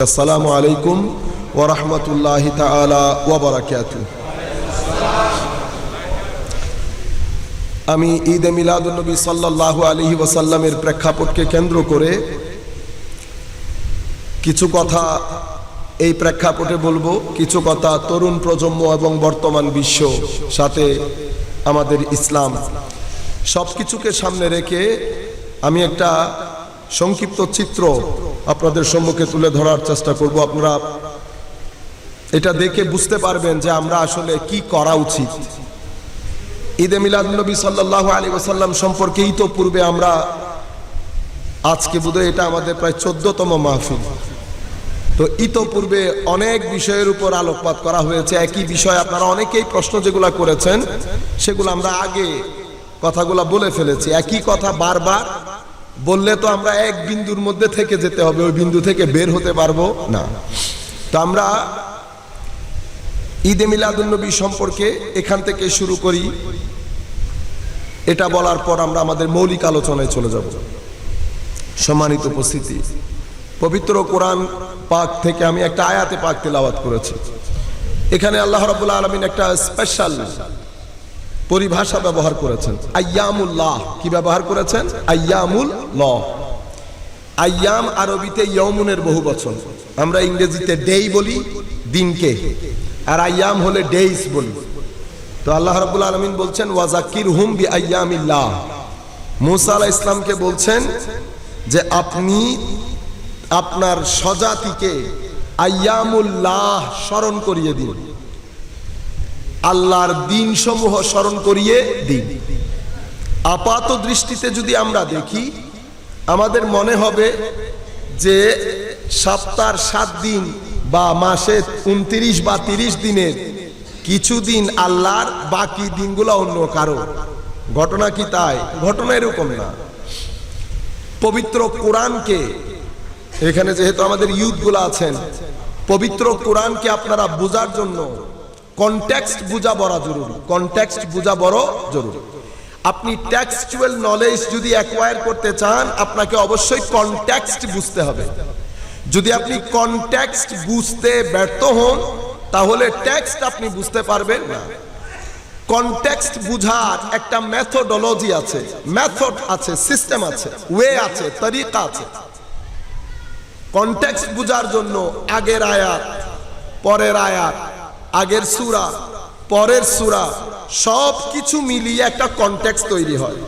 আসসালামু আলাইকুম ওয়া রাহমাতুল্লাহি তাআলা ওয়া বারাকাতুহু। আমি ঈদে মিলাদুন নবী সাল্লাল্লাহু আলাইহি ওয়াসাল্লামের প্রেক্ষাপটকে কেন্দ্র করে কিছু কথা এই প্রেক্ষাপটে বলবো, কিছু কথা তরুণ প্রজন্ম এবং বর্তমান বিশ্ব, সাথে আমাদের ইসলাম, সবকিছুকে সামনে রেখে আমি একটা সংক্ষিপ্ত চিত্র আপনাদের সম্মুখে তুলে ধরার চেষ্টা করব। আপনারা এটা দেখে বুঝতে পারবেন যে আমরা আসলে কি করা উচিত। ঈদে মিলাদুন নবী সাল্লাল্লাহু আলাইহি ওয়াসাল্লাম সম্পর্কে ইতোপূর্বে আমরা আজকে বোধহয় এটা আমাদের প্রায় 14তম মাহফিল। তো ইতোপূর্বে অনেক বিষয়ের উপর আলোকপাত করা হয়েছে। একই বিষয় আপনারা অনেকেই প্রশ্ন যেগুলো করেছেন সেগুলো আমরা আগে কথাগুলো বলে ফেলেছি। একই কথা বারবার বললে তো আমরা এক বিন্দুর মধ্যে থেকে যেতে হবে, ওই বিন্দু থেকে বের হতে পারবো না। তো আমরা ঈদে মিলাদুন নবী সম্পর্কে এখান থেকে শুরু করি। এটা বলার পর আমরা আমাদের মৌলিক আলোচনায় চলে যাব। সম্মানিত উপস্থিতি, পবিত্র কোরআন পাক থেকে আমি একটা আয়াতে পাক তেলাওয়াত করেছি। এখানে আল্লাহ রাব্বুল আলামিন একটা স্পেশাল পরিভাষা ব্যবহার করেছেন, আইয়ামুল্লাহ। কি ব্যবহার করেছেন? আইয়ামুল্লাহ। আইয়াম আরবিতে ইয়মুনের বহু বচন। আমরা ইংরেজিতে ডেই বলি দিনকে, আর আইয়াম হলে ডেইস বলি। তো আল্লাহ রাব্বুল আলামিন বলছেন ওয়াজাক্কিরহুম বিআইয়ামিল্লাহ। মুসা আলাইহিস সালামকে বলছেন যে আপনি আপনার স্বজাতিকে আইয়ামুল্লাহ স্মরণ করিয়ে দিন, আল্লাহর দিন সমূহ স্মরণ করিয়ে দিন। আপাত দৃষ্টিতে যদি আমরা দেখি, আমাদের মনে হবে যে সপ্তাহের 7 দিন বা মাসে 29 বা 30 দিনের কিছু দিন আল্লাহর, বাকি দিনগুলো অন্য কারো। ঘটনা কি তাই? ঘটনা এরকম না। পবিত্র কোরআনকে, এখানে যেহেতু আমাদের ইউথগুলো আছেন, পবিত্র কোরআনকে আপনারা বোঝার জন্য কনটেক্সট বোঝা বড় জরুরি। কনটেক্সট বোঝা বড় জরুরি। আপনি টেক্সচুয়াল নলেজ যদি অ্যাকোয়ার করতে চান, আপনাকে অবশ্যই কনটেক্সট বুঝতে হবে। যদি আপনি কনটেক্সট বুঝতে ব্যর্থ হন, তাহলে টেক্সট আপনি বুঝতে পারবেন না। কনটেক্সট বুঝার একটা মেথোডোলজি আছে, মেথড আছে, সিস্টেম আছে, ওয়ে আছে, তরিকা আছে। কনটেক্সট বুঝার জন্য আগের আয়াত, পরের আয়াত, আগের সূরা, পরের সূরা, সব কিছু মিলিয়ে একটা কনটেক্সট তৈরি হয়।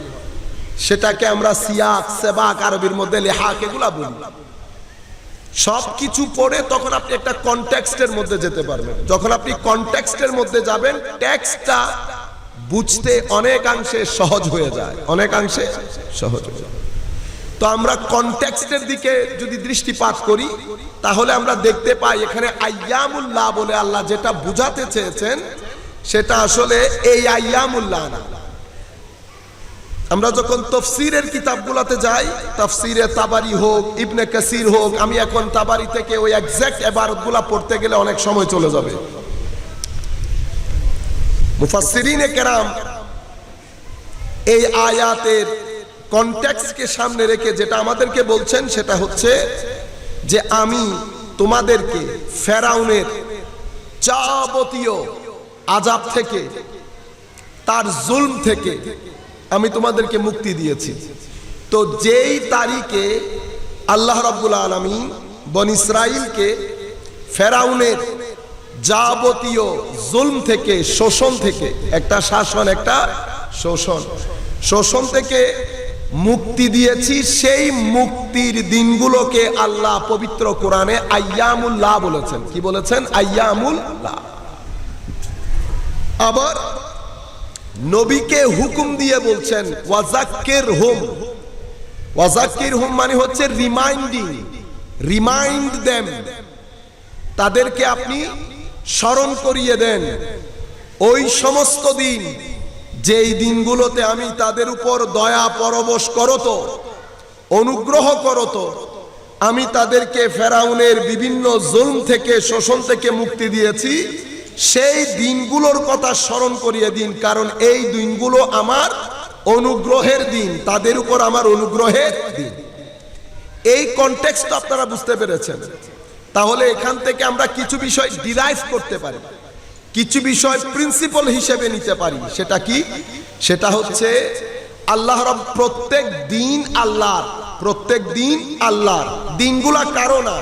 সেটাকে আমরা সিয়াক, সেবাক, আরবির মধ্যে লেহাক এগুলা বলি। সব কিছু পড়ে তখন আপনি একটা কনটেক্সটের মধ্যে যেতে পারবেন। যখন আপনি কনটেক্সটের মধ্যে যাবেন, টেক্সটটা বুঝতে অনেকাংশে সহজ হয়ে যায়, অনেকাংশে সহজ হয়ে যায়। তো আমরা কনটেক্সটের দিকে যদি দৃষ্টিপাত করি, তাহলে আমরা দেখতে পাই এখানে আইয়ামুল্লাহ বলে আল্লাহ যেটা বুঝাতে চেয়েছেন সেটা আসলে এই আইয়ামুল্লাহ না। আমরা যখন তাফসীরের কিতাবগুলোতে যাই, তাফসীরে তাবারি হোক, ইবনে কাসির হোক, আমি এখন তাবারি থেকে ওই এক্সাক্ট ইবারতগুলো পড়তে গেলে অনেক সময় চলে যাবে। মুফাসসিরিনে কেরাম এই আয়াতের কনটেক্সটকে সামনে রেখে যেটা আমাদেরকে বলছেন সেটা হচ্ছে যে আমি তোমাদেরকে ফেরাউনের যাবতীয় আযাব থেকে, তার জুলম থেকে আমি তোমাদেরকে মুক্তি দিয়েছি। তো যেই তারিখে আল্লাহ রাব্বুল আলামিন বনী ইসরাইলকে ফেরাউনের যাবতীয় জুলম থেকে, শোষণ থেকে, একটা শাসন, একটা শোষণ থেকে মুক্তি দিয়েছি, সেই মুক্তির দিনগুলোকে আল্লাহ পবিত্র কোরআনে আইয়ামুল্লাহ বলেছেন। কি বলেছেন? আইয়ামুল্লাহ। আবার নবীকে হুকুম দিয়ে বলছেন ওয়াজাক্কিরহুম। ওয়াজাক্কিরহুম মানে হচ্ছে রিমাইন্ডিং, রিমাইন্ড দেম, তাদেরকে আপনি স্মরণ করিয়ে দেন ওই সমস্ত দিন যেই দিনগুলোতে আমি তাদের উপর দয়া পরবশ করত, অনুগ্রহ করত, আমি তাদেরকে ফেরাউনের বিভিন্ন জুলম থেকে, শোষণ থেকে মুক্তি দিয়েছি। সেই দিনগুলোর কথা স্মরণ করিয়ে দিন, কারণ এই দিনগুলো আমার অনুগ্রহের দিন, তাদের উপর আমার অনুগ্রহের দিন। এই কনটেক্সট আপনারা বুঝতে পেরেছেন। তাহলে এখান থেকে আমরা কিছু বিষয় ডিরাইভ করতে পারি, কিছু বিষয় প্রিন্সিপাল হিসেবে নিতে পারি। সেটা কি? সেটা হচ্ছে আল্লাহ রব প্রত্যেক দিন আল্লাহর, প্রত্যেক দিন আল্লাহর। দিনগুলা কারো না,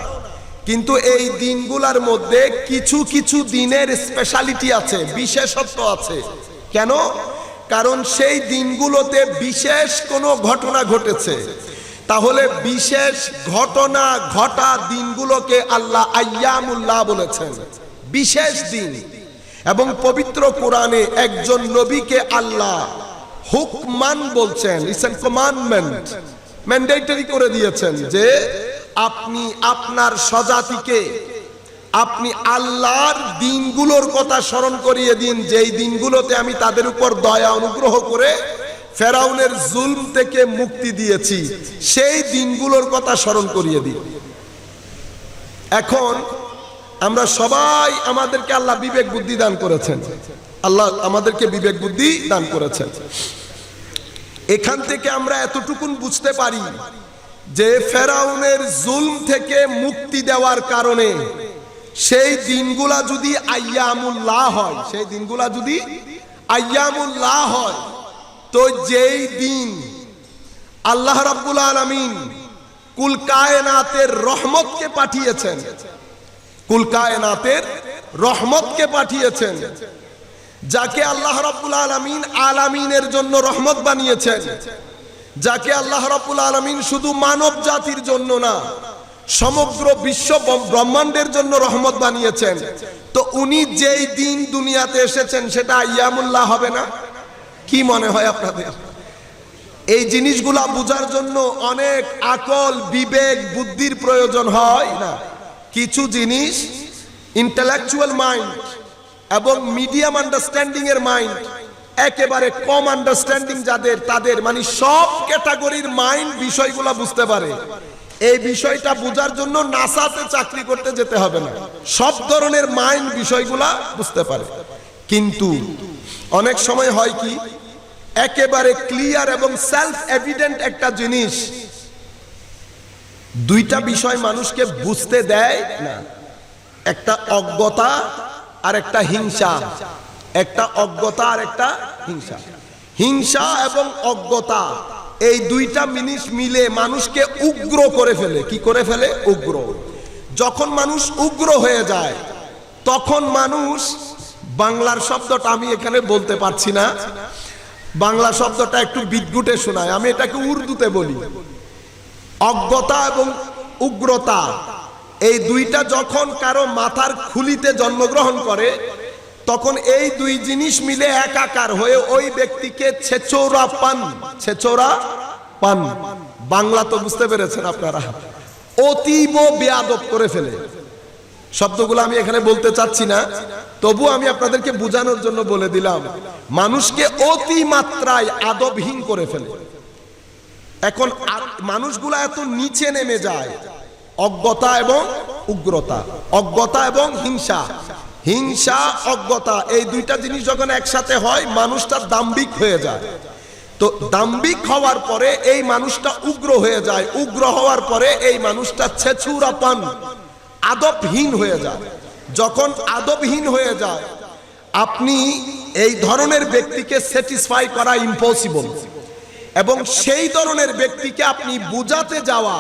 কিন্তু এই দিনগুলার মধ্যে কিছু কিছু দিনের স্পেশালিটি আছে, বিশেষত্ব আছে। কেন? কারণ সেই দিনগুলোতে বিশেষ কোনো ঘটনা ঘটেছে। তাহলে বিশেষ ঘটনা ঘটা দিনগুলোকে আল্লাহ আইয়ামুল্লাহ বলেছেন, বিশেষ দিন। এবং পবিত্র কোরআনে একজন নবীকে আল্লাহ হুকমান বলছেন, ইটস এন কমান্ডমেন্ট, ম্যান্ডেটরি করে দিয়েছেন যে আপনি আপনার স্বজাতিকে আপনি আল্লাহর দিনগুলোর কথা স্মরণ করিয়ে দিন, যেই দিনগুলোতে আমি তাদের উপর দয়া অনুগ্রহ করে ফেরাউনের জুলম থেকে মুক্তি দিয়েছি, সেই দিনগুলোর কথা স্মরণ করিয়ে দিন। এখন আমরা সবাই, আমাদেরকে আল্লাহ বিবেক বুদ্ধি দান করেছেন, আল্লাহ আমাদেরকে বিবেক বুদ্ধি দান করেছেন। এখান থেকে আমরা এতটুকুন বুঝতে পারি যে ফেরাউনের জুলম থেকে মুক্তি দেওয়ার কারণে সেই দিনগুলা যদি আইয়ামুল্লাহ হয়, সেই দিনগুলা যদি আইয়ামুল্লাহ হয়, তো যেই দিন আল্লাহ রাব্বুল আলামিন কুল কায়নাতের রহমতকে পাঠিয়েছেন, কুল কায়নাতের রহমতকে পাঠিয়েছেন, যাকে আল্লাহ রাব্বুল আলামিন আলামিনের জন্য রহমত বানিয়েছেন, যাকে আল্লাহ রাব্বুল আলামিন শুধু মানব জাতির জন্য না, সমগ্র বিশ্ব ব্রহ্মাণ্ডের জন্য রহমত বানিয়েছেন। তো উনি যেই দিন দুনিয়াতে এসেছেন সেটা আইয়ামুল্লাহ হবে না? কি মনে হয় আপনাদের? এই জিনিসগুলা বোঝার জন্য অনেক আকল, বিবেক, বুদ্ধির প্রয়োজন হয় না? কিছু জিনিস ইন্টেলেকচুয়াল মাইন্ড এবং মিডিয়াম আন্ডারস্ট্যান্ডিং এর মাইন্ড, একেবারে কম আন্ডারস্ট্যান্ডিং যাদের, তাদের মানে সব ক্যাটাগরির মাইন্ড বিষয়গুলা বুঝতে পারে। এই বিষয়টা বোঝার জন্য নাসাতে চাকরি করতে যেতে হবে না, সব ধরনের মাইন্ড বিষয়গুলা বুঝতে পারে। কিন্তু অনেক সময় হয় কি, একেবারে ক্লিয়ার এবং সেলফ এভিডেন্ট একটা জিনিস দুইটা বিষয় মানুষকে বুঝতে দেয় না, একটা অজ্ঞতা আর একটা হিংসা, একটা অজ্ঞতা আর একটা হিংসা। হিংসা এবং অজ্ঞতা এই দুইটা জিনিস মিলে মানুষকে উগ্র করে ফেলে। কি করে ফেলে? উগ্র। যখন মানুষ উগ্র হয়ে যায় তখন মানুষ, বাংলার শব্দটা আমি এখানে বলতে পারছি না, বাংলা শব্দটা একটু বিদ্যুটে শোনায়, আমি এটাকে উর্দুতে বলি। অজ্ঞতা এবং উগ্রতা এই দুইটা যখন কারো মাথার খুলিতে জন্মগ্রহণ করে, তখন এই দুই জিনিস মিলে একাকার হয়ে ওই ব্যক্তিকে ছেচৌরা পান, ছেচৌরা পান, বাংলা তো বুঝতে পেরেছেন আপনারা, অতীব বেয়াদব করে ফেলে। শব্দগুলো আমি এখানে বলতে চাচ্ছি না, তবু আমি আপনাদেরকে বোঝানোর জন্য বলে দিলাম, মানুষকে অতি মাত্রায় আদবহীন করে ফেলে। এখন মানুষগুলা এত নিচে নেমে যায়, অজ্ঞতা এবং উগ্রতা, অজ্ঞতা এবং হিংসা, হিংসা অজ্ঞতা এই দুইটা জিনিস যখন একসাথে হয় মানুষটা দাম্ভিক হয়ে যায়। তো দাম্ভিক হওয়ার পরে এই মানুষটা উগ্র হয়ে যায়, উগ্র হওয়ার পরে এই মানুষটা ছেচুরাপান, আদবহীন হয়ে যায়। যখন আদবহীন হয়ে যায়, আপনি এই ধরনের ব্যক্তিকে স্যাটিসফাই করা ইম্পসিবল। এবং সেই ধরনের ব্যক্তিকে আপনি বুঝাতে যাওয়া,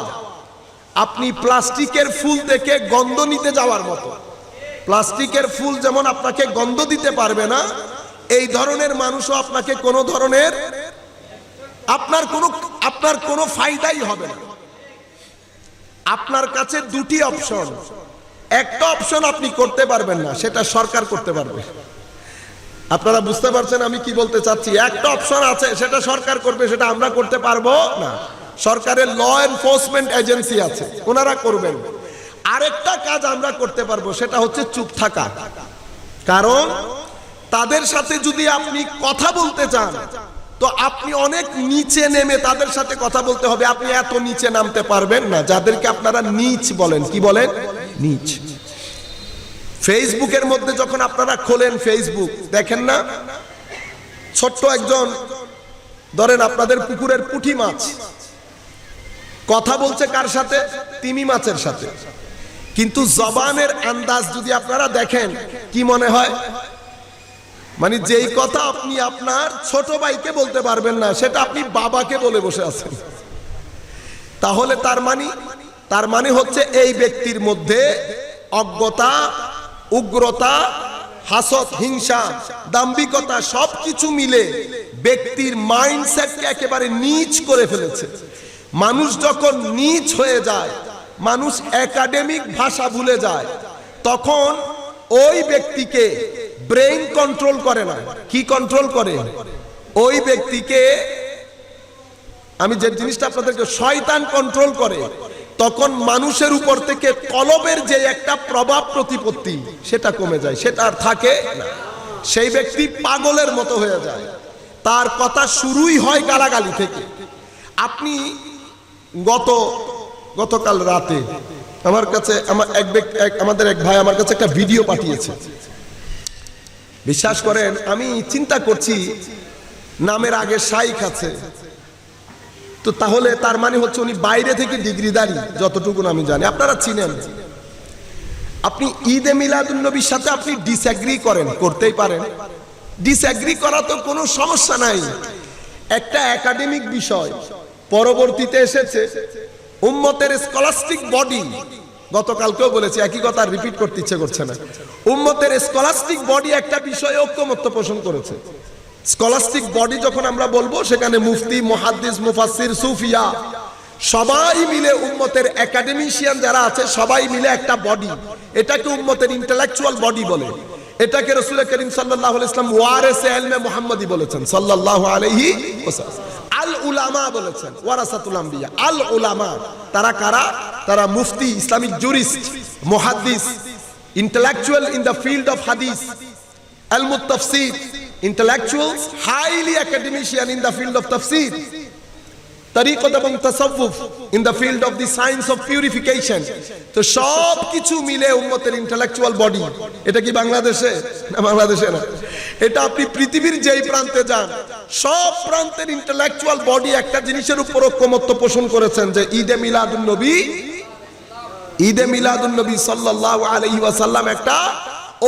আপনি প্লাস্টিকের ফুল থেকে গন্ধ নিতে যাওয়ার মতো। প্লাস্টিকের ফুল যেমন আপনাকে গন্ধ দিতে পারবে না, এই ধরনের মানুষও আপনাকে কোনো ধরনের, আপনার কোনো ফায়দাই হবে না। আপনার কাছে দুটি অপশন, একটা অপশন আপনি করতে পারবেন না, সেটা সরকার করতে পারবে। আপনারা বুঝতে পারছেন আমি কি বলতে চাচ্ছি? একটা অপশন আছে, সেটা সরকার করবে, সেটা আমরা করতে পারবো না। সরকারের ল এনফোর্সমেন্ট এজেন্সি আছে, ওনারা করবেন। আরেকটা কাজ আমরা করতে পারবো, সেটা হচ্ছে চুপ থাকা। কারণ তাদের সাথে যদি আপনি কথা বলতে চান, তো আপনি অনেক নিচে নেমে তাদের সাথে কথা বলতে হবে। আপনি এত নিচে নামতে পারবেন না, যাদেরকে আপনারা নিচ বলেন। কি বলেন? নিচ। ফেসবুকের মধ্যে যখন আপনারা খোলেন ফেসবুক, দেখেন না ছোট্ট একজন, ধরেন আপনাদের পুকুরের পুঁটি মাছ কথা বলছে কার সাথে? তিমি মাছের সাথে। কিন্তু জবানের আন্দাজ যদি আপনারা দেখেন কি মনে হয়, মানে যেই কথা আপনি আপনার ছোট ভাইকে বলতে পারবেন না সেটা আপনি বাবাকে বলে বসে আছেন। তাহলে তার মানে হচ্ছে এই ব্যক্তির মধ্যে অজ্ঞতা, উগ্রতা, হাসদ, হিংসা, দাম্ভিকতা সবকিছু মিলে ব্যক্তির মাইন্ডসেটকে একেবারে নীচ করে ফেলেছে। মানুষ যখন নীচ হয়ে যায়, মানুষ একাডেমিক ভাষা ভুলে যায়, তখন ওই ব্যক্তিকে ব্রেইন কন্ট্রোল করে না। কি কন্ট্রোল করে? ওই ব্যক্তিকে, আমি যে জিনিসটা আপনাদেরকে, শয়তান কন্ট্রোল করে। তখন মানুষের উপর থেকে কলবের যে একটা প্রভাব প্রতিপত্তি সেটা কমে যায়, সেটা আর থাকে না। সেই ব্যক্তি পাগলের মতো হয়ে যায়। তার কথা শুরুই হয় গালাগালি থেকে। আপনি গতকাল রাতে আমার কাছে আমাদের এক ভাই আমার কাছে একটা ভিডিও পাঠিয়েছে। বিশ্বাস করেন, আমি চিন্তা করছি নামের আগে শাইখ আছে, তো তাহলে তার মানে হচ্ছে উনি বাইরে থেকে ডিগ্রিধারী, যতটুকু আমি জানি। আপনারা চিনেন, আপনি ঈদে মিলাদুন নবীর সাথে আপনি ডিসএগ্রি করেন, করতেই পারেন। ডিসএগ্রি করা তো কোনো সমস্যা নাই, একটা একাডেমিক বিষয়। পরবর্তীতে এসেছে উম্মতের স্কলাস্টিক বডি, গতকালকেও বলেছি, একই কথা রিপিট করতে ইচ্ছে করছে না। উম্মতের স্কলাস্টিক বডি একটা বিষয়ে ঐক্যমত্য পোষণ করেছে। স্কলাস্টিক বডি যখন আমরা বলবো, সেখানে মুফতি, মুহাদ্দিস, মুফাসসির, সুফিয়া সবাই মিলে, উম্মতের একাডেমিশিয়ান যারা আছে সবাই মিলে একটা বডি। এটাকে উম্মতের ইন্টেলেকচুয়াল বডি বলে। এটাকে রাসূল করিম সাল্লাল্লাহু আলাইহি ওয়াসাল্লাম ওয়ারিসে ইলমে মুহাম্মাদি বলেছেন, সাল্লাল্লাহু আলাইহি ওয়াসাল্লাম। আল উলামা বলেছেন, ওয়ারাসাতুল আম্বিয়া। আল উলামা তারা কারা? তারা মুফতি, ইসলামিক জুরিস্ট, মুহাদ্দিস, intellectual in the field of হাদিস, ইলমুত তাফসীর, intellectuals, highly academician in the field of tafsir, tariqat এবং tasawwuf in the field of the science of purification। তো সব কিছু মিলে উম্মতের ইন্টেলেকচুয়াল বডি। এটা কি বাংলাদেশে? না, বাংলাদেশে না। এটা আপনি পৃথিবীর যেই প্রান্তে যান, সব প্রান্তের ইন্টেলেকচুয়াল বডি একটা জিনিসের উপর ঐক্যমত্য পোষণ করেছেন যে ঈদে মিলাদুন নবী সাল্লাল্লাহু আলাইহি ওয়াসাল্লাম একটা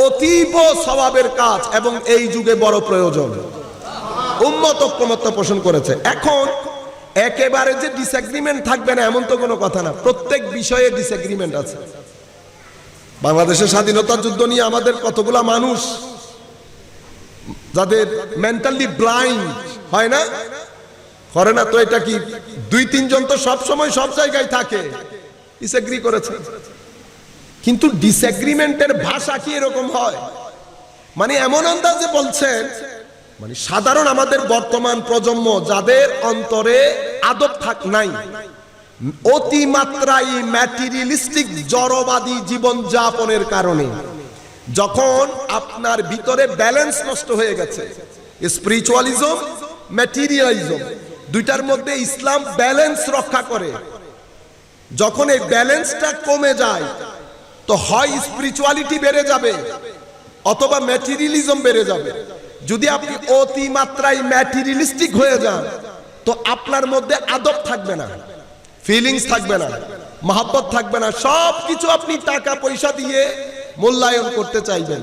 অতীব সওয়াবের কাজ এবং এই যুগে বড় প্রয়োজন। উম্মত ঐক্যমত্য পোষণ করেছে। এখন একেবারে যে ডিসএগ্রিমেন্ট থাকবে না এমন তো কোনো কথা না, প্রত্যেক বিষয়ে ডিসএগ্রিমেন্ট আছে। বাংলাদেশের স্বাধীনতা যুদ্ধ নিয়ে আমাদের কতগুলা মানুষ যাদের মেন্টালি ব্লাইন্ড, হয় না? করে না তো? এটা কি 2-3 জন তো সব সময় সব জায়গায় থাকে, ডিসএগ্রি করেছে। কিন্তু ডিসএগ্রিমেন্টের ভাষা কি এরকম হয়? মানে এমন আন্দাজে বলছেন, মানে সাধারণ আমাদের বর্তমান প্রজন্ম যাদের অন্তরে আদব নাই, অতিমাত্রায় ম্যাটেরিয়ালিস্টিক জড়বাদী জীবন যাপনের কারণে যখন আপনার ভিতরে ব্যালেন্স নষ্ট হয়ে গেছে, স্পিরিচুয়ালিজম, ম্যাটেরিয়ালিজম দুইটার মধ্যে ইসলাম ব্যালেন্স রক্ষা করে। যখন এই ব্যালেন্সটা কমে যায়, তো হয় স্পিরিচুয়ালিটি বেড়ে যাবে অথবা ম্যাটেরিয়ালিজম বেড়ে যাবে। যদি আপনি অতিমাত্রায় ম্যাটেরিয়ালিস্টিক হয়ে যান, তো আপনার মধ্যে আদব থাকবে না, ফিলিংস থাকবে না, মহব্বত থাকবে না। সব কিছু আপনি টাকা পয়সা দিয়ে মূল্যায়ন করতে চাইবেন।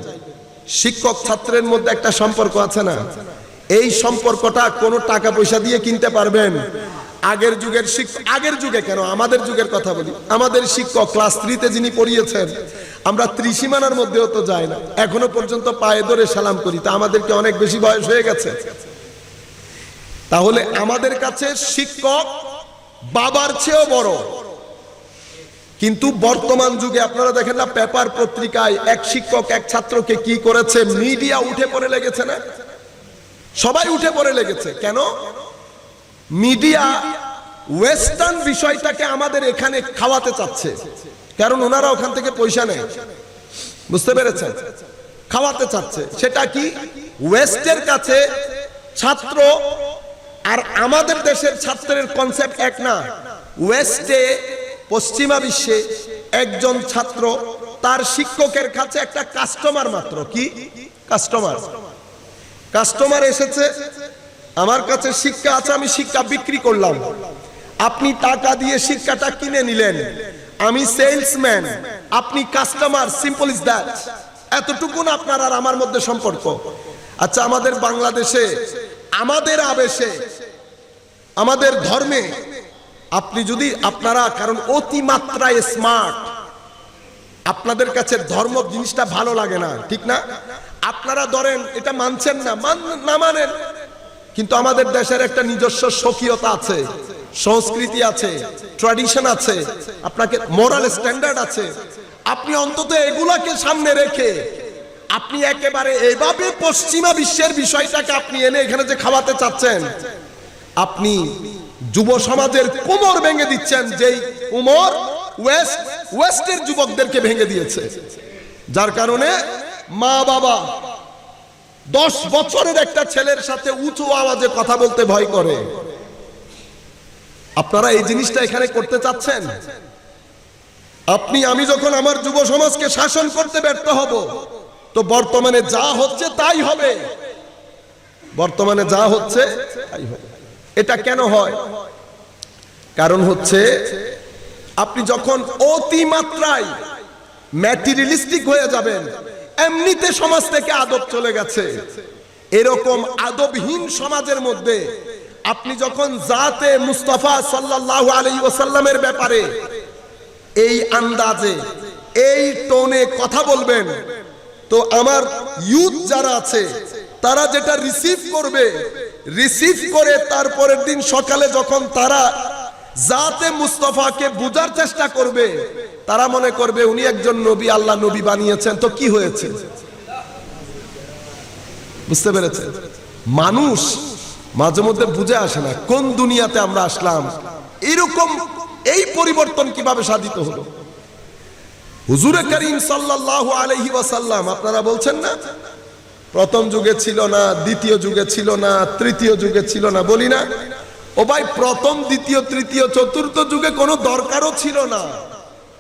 শিক্ষক ছাত্রের মধ্যে একটা সম্পর্ক আছে না? এই সম্পর্কটা কোনো টাকা পয়সা দিয়ে কিনতে পারবেন? আগের যুগের শিক্ষক, আগের যুগে কেন, আমাদের যুগের কথা বলি, আমাদের শিক্ষক ক্লাস 3-তে যিনি পড়িয়েছেন, আমরা ত্রিসীমানার মধ্যেও তো যাই না, এখনো পর্যন্ত পায়ে ধরে সালাম করি। তা আমাদেরকে অনেক বেশি বয়স হয়ে গেছে। তাহলে আমাদের কাছে শিক্ষক বাবার চেয়েও বড়। কিন্তু বর্তমান যুগে আপনারা দেখেন না, পেপার পত্রিকায় এক শিক্ষক এক ছাত্রকে কি করেছে, মিডিয়া উঠে পড়ে লেগেছে না? সবাই উঠে পড়ে লেগেছে। কেন? মিডিয়া ওয়েস্টার্ন বিষয়টাকে আমাদের এখানে খাওয়াতে চাচ্ছে, কারণ ওনারা ওখান থেকে পয়সা নেয়। বুঝতে পেরেছেন? খাওয়াতে চাচ্ছে। সেটা কি? ওয়েস্টের কাছে ছাত্র আর আমাদের দেশের ছাত্রের কনসেপ্ট এক না। ওয়েস্টে, পশ্চিমা বিশ্বে একজন ছাত্র তার শিক্ষকের কাছে একটা কাস্টমার মাত্র। কি কাস্টমার এসেছে, আমার কাছে শিক্ষা আছে, আমি শিক্ষা বিক্রি করলাম, আপনি টাকা দিয়ে শিক্ষাটা কিনে নিলেন, আমি সেলসম্যান, আপনি কাস্টমার, সিম্পল ইজ দ্যাট। এতটুকুন আপনার আর আমার মধ্যে সম্পর্ক। আচ্ছা, আমাদের বাংলাদেশে আমাদের আবেশে আমাদের ধর্মে আপনি যদি আপনারা, কারণ অতিমাত্রায় স্মার্ট, আপনাদের কাছে ধর্ম জিনিসটা ভালো লাগে না, ঠিক না? আপনারা ধরেন এটা মানছেন না, না মানেন, কিন্তু আমাদের দেশের একটা নিজস্ব স্বকীয়তা আছে, সংস্কৃতি আছে, ট্র্যাডিশন আছে, আপনাকে মোরাল স্ট্যান্ডার্ড আছে। আপনি অন্তত এগুলাকে সামনে রেখে আপনি একেবারে এভাবে পশ্চিমা বিশ্বের বিষয়টাকে আপনি এনে এখানে যে খাওয়াতে চাচ্ছেন, আপনি যুব সমাজের কোমর ভেঙে দিচ্ছেন, যেই কোমর ওয়েস্টের যুবকদেরকে ভেঙে দিয়েছে। যার কারণে মা বাবা 10 বছরের একটা ছেলের সাথে উঁচু আওয়াজে কথা বলতে ভয় করে। আপনারা এই জিনিসটা এখানে করতে চাচ্ছেন। আমি যখন আমার যুব সমাজকে শাসন করতে ব্যর্থ হব, তো বর্তমানে যা হচ্ছে তাই হবে, বর্তমানে যা হচ্ছে তাই হবে। এটা কেন হয়? কারণ হচ্ছে আপনি যখন অতিমাত্রায় ম্যাটেরিয়ালিস্টিক হয়ে যাবেন, এমনিতে সমাজ থেকে আদব চলে গেছে, এরকম আদবহীন সমাজের মধ্যে আপনি যখন জাতে মুস্তাফা সাল্লাল্লাহু আলাইহি ওয়াসাল্লামের ব্যাপারে এই আন্দাজে এই টোনে কথা বলবেন, তো আমার ইউথ যারা আছে তারা যেটা রিসিভ করবে, রিসিভ করে তারপরের দিন সকালে যখন তারা জাতে মুস্তাফাকে বুঝার চেষ্টা করবে, তারা মনে করবে উনি একজন নবী, আল্লাহ নবী বানিয়েছেন, তো কি হয়েছে? বুঝতে পেরেছে? মানুষ মাঝে মধ্যে বুঝে আসে না কোন দুনিয়াতে আমরা আসলাম, এরকম এই পরিবর্তন কিভাবে সাধিত হলো। হুজুরে করিম সাল্লাল্লাহু আলাইহি ওয়াসাল্লাম, আপনারা বলছেন না প্রথম যুগে ছিল না, দ্বিতীয় যুগে ছিল না, তৃতীয় যুগে ছিল না, বলি না? ও ভাই, প্রথম দ্বিতীয় তৃতীয় চতুর্থ যুগে কোনো দরকারও ছিল না।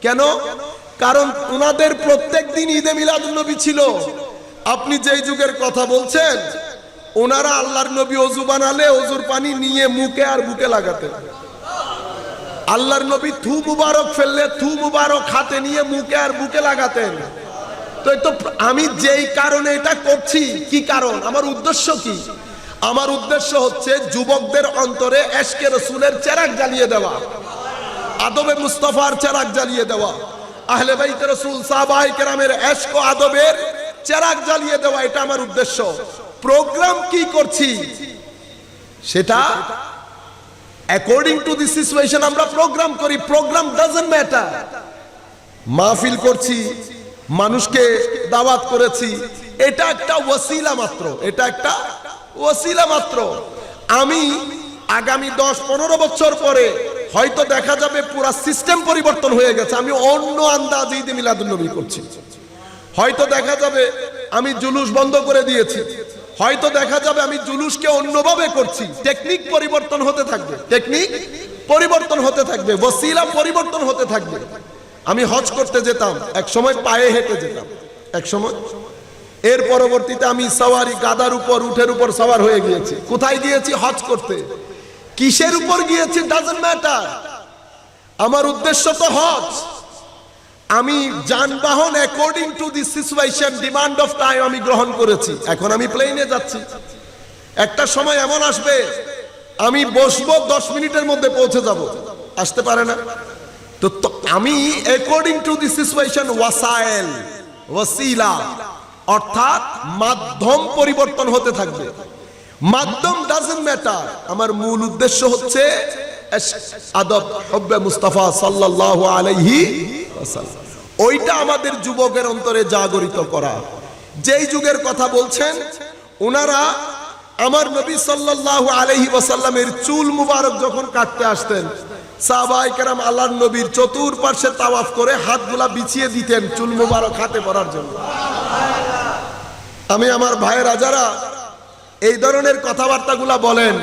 কেন? কারণ ওনাদের প্রত্যেক দিন ঈদে মিলাদুন নবী ছিল। আপনি যেই যুগের কথা বলছেন, ওনারা আল্লাহর নবী ওযু বানালে ওযুর পানি নিয়ে মুখে আর বুকে লাগাতেন। আল্লাহর নবী থু মুবারক ফেললে থু মুবারক হাতে নিয়ে মুখে আর বুকে লাগাতেন। তো আমি যেই কারণে এটা করছি, কি কারণ, আমার উদ্দেশ্য কি? আমার উদ্দেশ্য হচ্ছে যুবকদের অন্তরে এশকে রাসূলের চেরাগ জ্বালিয়ে দেওয়া, আদবে মুস্তাফার চেরাগ জ্বালিয়ে দেওয়া, আহলে বাইত রাসূল সাহাবায়ে কেরামের এশক ও আদবের চেরাগ জ্বালিয়ে দেওয়া, এটা আমার উদ্দেশ্য। প্রোগ্রাম কি করছি সেটা অ্যাকর্ডিং টু দি সিচুয়েশন আমরা প্রোগ্রাম করি। Programme doesn't matter. মাহফিল করছি, মানুষকে দাওয়াত করেছি, এটা একটা ওসিলা মাত্র, এটা একটা ওসিলা মাত্র। আমি আগামী 10-15 বছর পরে হয়তো দেখা যাবে পুরা সিস্টেম পরিবর্তন হয়ে গেছে, আমি অন্য আন্দাজে ঈদে মিলাদুন নবী করছি। হয়তো দেখা যাবে আমি জুলুস বন্ধ করে দিয়েছি, হয়তো দেখা যাবে আমি জুলুসকে অন্যভাবে করছি। টেকনিক পরিবর্তন হতে থাকবে, টেকনিক পরিবর্তন হতে থাকবে, ওসিলা পরিবর্তন হতে থাকবে। আমি হজ করতে যেতাম, এক সময় পায়ে হেঁটে যেতাম, এক সময়। এর পরবর্তীতে আমি সওয়ারি, গাদার উপর, উটের উপর সওয়ার হয়ে গিয়েছি। কোথায় গিয়েছি? হজ করতে। কিসের উপর গিয়েছি ডাজন্ট ম্যাটার, আমার উদ্দেশ্য তো হজ। আমি যানবাহন according to the situation, demand of time আমি গ্রহণ করেছি। এখন আমি প্লেনে যাচ্ছি, একটা সময় এমন আসবে আমি বসবো 10 মিনিটের মধ্যে পৌঁছে যাব, আসতে পারে না। তো আমি অ্যাকর্ডিং টু দি সিচুয়েশন, ওয়াসাইল, ওয়াসিলা, অর্থাৎ মাধ্যম পরিবর্তন হতে থাকবে। মাধ্যম ডাজন্ট ম্যাটার, আমার মূল উদ্দেশ্য হচ্ছে আদব হুব্বে মুস্তাফা সাল্লাল্লাহু আলাইহি ওয়াসাল্লাম। ওইটা আমাদের যুবকের অন্তরে জাগরিত করা। যেই যুগের কথা বলছেন, ওনারা আমার নবী সাল্লাল্লাহু আলাইহি ওয়াসাল্লামের চুল মুবারক যখন কাটতে আসতেন, সাহাবায়ে কেরাম আল্লাহর নবীর চতুর্পার্শ্বে তাওয়াফ করে হাতগুলা বিছিয়ে দিতেন চুল মুবারক হাতে পরার জন্য। আমি আমার ভাইয়েরা যারা এই ধরনের কথাবার্তাগুলা বলেন,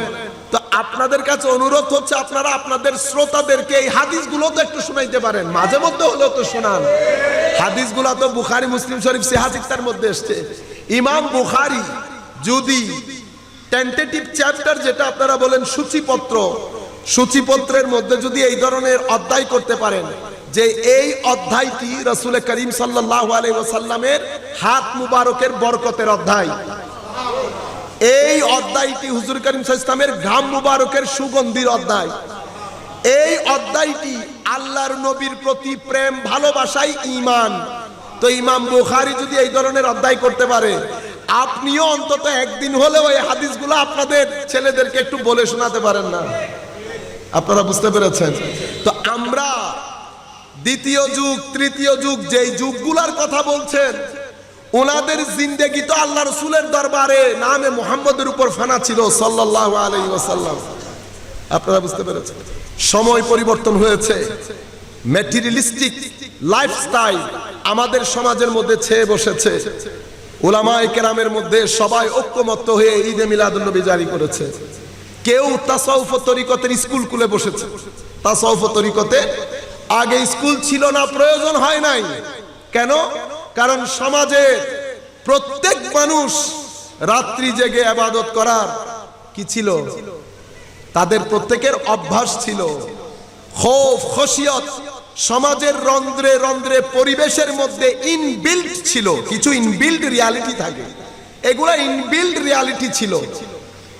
তো আপনাদের কাছে অনুরোধ হচ্ছে আপনারা আপনাদের শ্রোতাদেরকে এই হাদিসগুলো তো একটু শোনাইতে পারেন, মাঝে মধ্যে হলেও তো শোনান। হাদিসগুলো তো বুখারী, মুসলিম শরীফ, সিহাহ সিত্তার মধ্যে এসেছে। ইমাম বুখারী যদি টেন্টেটিভ চ্যাপ্টার, যেটা আপনারা বলেন সূচিপত্র, সূচিপত্রের মধ্যে যদি এই ধরনের অধ্যায় করতে পারেন, যে এই অধ্যায়টি রাসূল করিম সাল্লাল্লাহু আলাইহি ওয়াসাল্লামের হাত মুবারকের বরকতের অধ্যায়। এই অধ্যায়টি হুজুর করিম সাল্লাল্লাহু আলাইহি ওয়াসাল্লামের ঘাম মুবারকের সুগন্ধির অধ্যায়। এই অধ্যায়টি আল্লাহর নবীর প্রতি প্রেম ভালোবাসাই ঈমান। তো ইমাম বুখারী যদি এই ধরনের অধ্যায় করতে পারে, আপনিও অন্তত একদিন হলেও এই হাদিসগুলো আপনাদের ছেলেদেরকে একটু বলে শোনাতে পারেন না? আপনারা বুঝতে পেরেছেন? তো আমরা দ্বিতীয় যুগ, তৃতীয় যুগ, যেই যুগগুলার কথা বলছেন, ওনাদের জিন্দেগি তো আল্লাহ রাসূলের দরবারে নামে মুহাম্মদের উপর ফানা ছিল সাল্লাল্লাহু আলাইহি ওয়াসাল্লাম। আপনারা বুঝতে পেরেছেন? সময় পরিবর্তন হয়েছে, ম্যাটেরিয়ালিস্টিক লাইফস্টাইল আমাদের সমাজের মধ্যে ছেয়ে বসেছে। উলামায়ে কেরামের মধ্যে সবাই ঐক্যমত্য হয়ে ঈদে মিলাদুন নবী জারি করেছে। কেউ তাসাউফ তরিকতের স্কুল খুলে বসেছে। তাসাউফ তরিকতে আগে স্কুল ছিল না, প্রয়োজন হয় নাই। কেন? কারণ সমাজে প্রত্যেক মানুষ রাত্রি জেগে ইবাদত করার কি ছিল? তাদের প্রত্যেকের অভ্যাস ছিল। খৌফ খশিয়ত সমাজের রন্ধ্রে রন্ধ্রে পরিবেশের মধ্যে ইনবিল্ট ছিল। কিছু ইনবিল্ট রিয়ালিটি থাকে, এগুলা ইনবিল্ট রিয়ালিটি ছিল।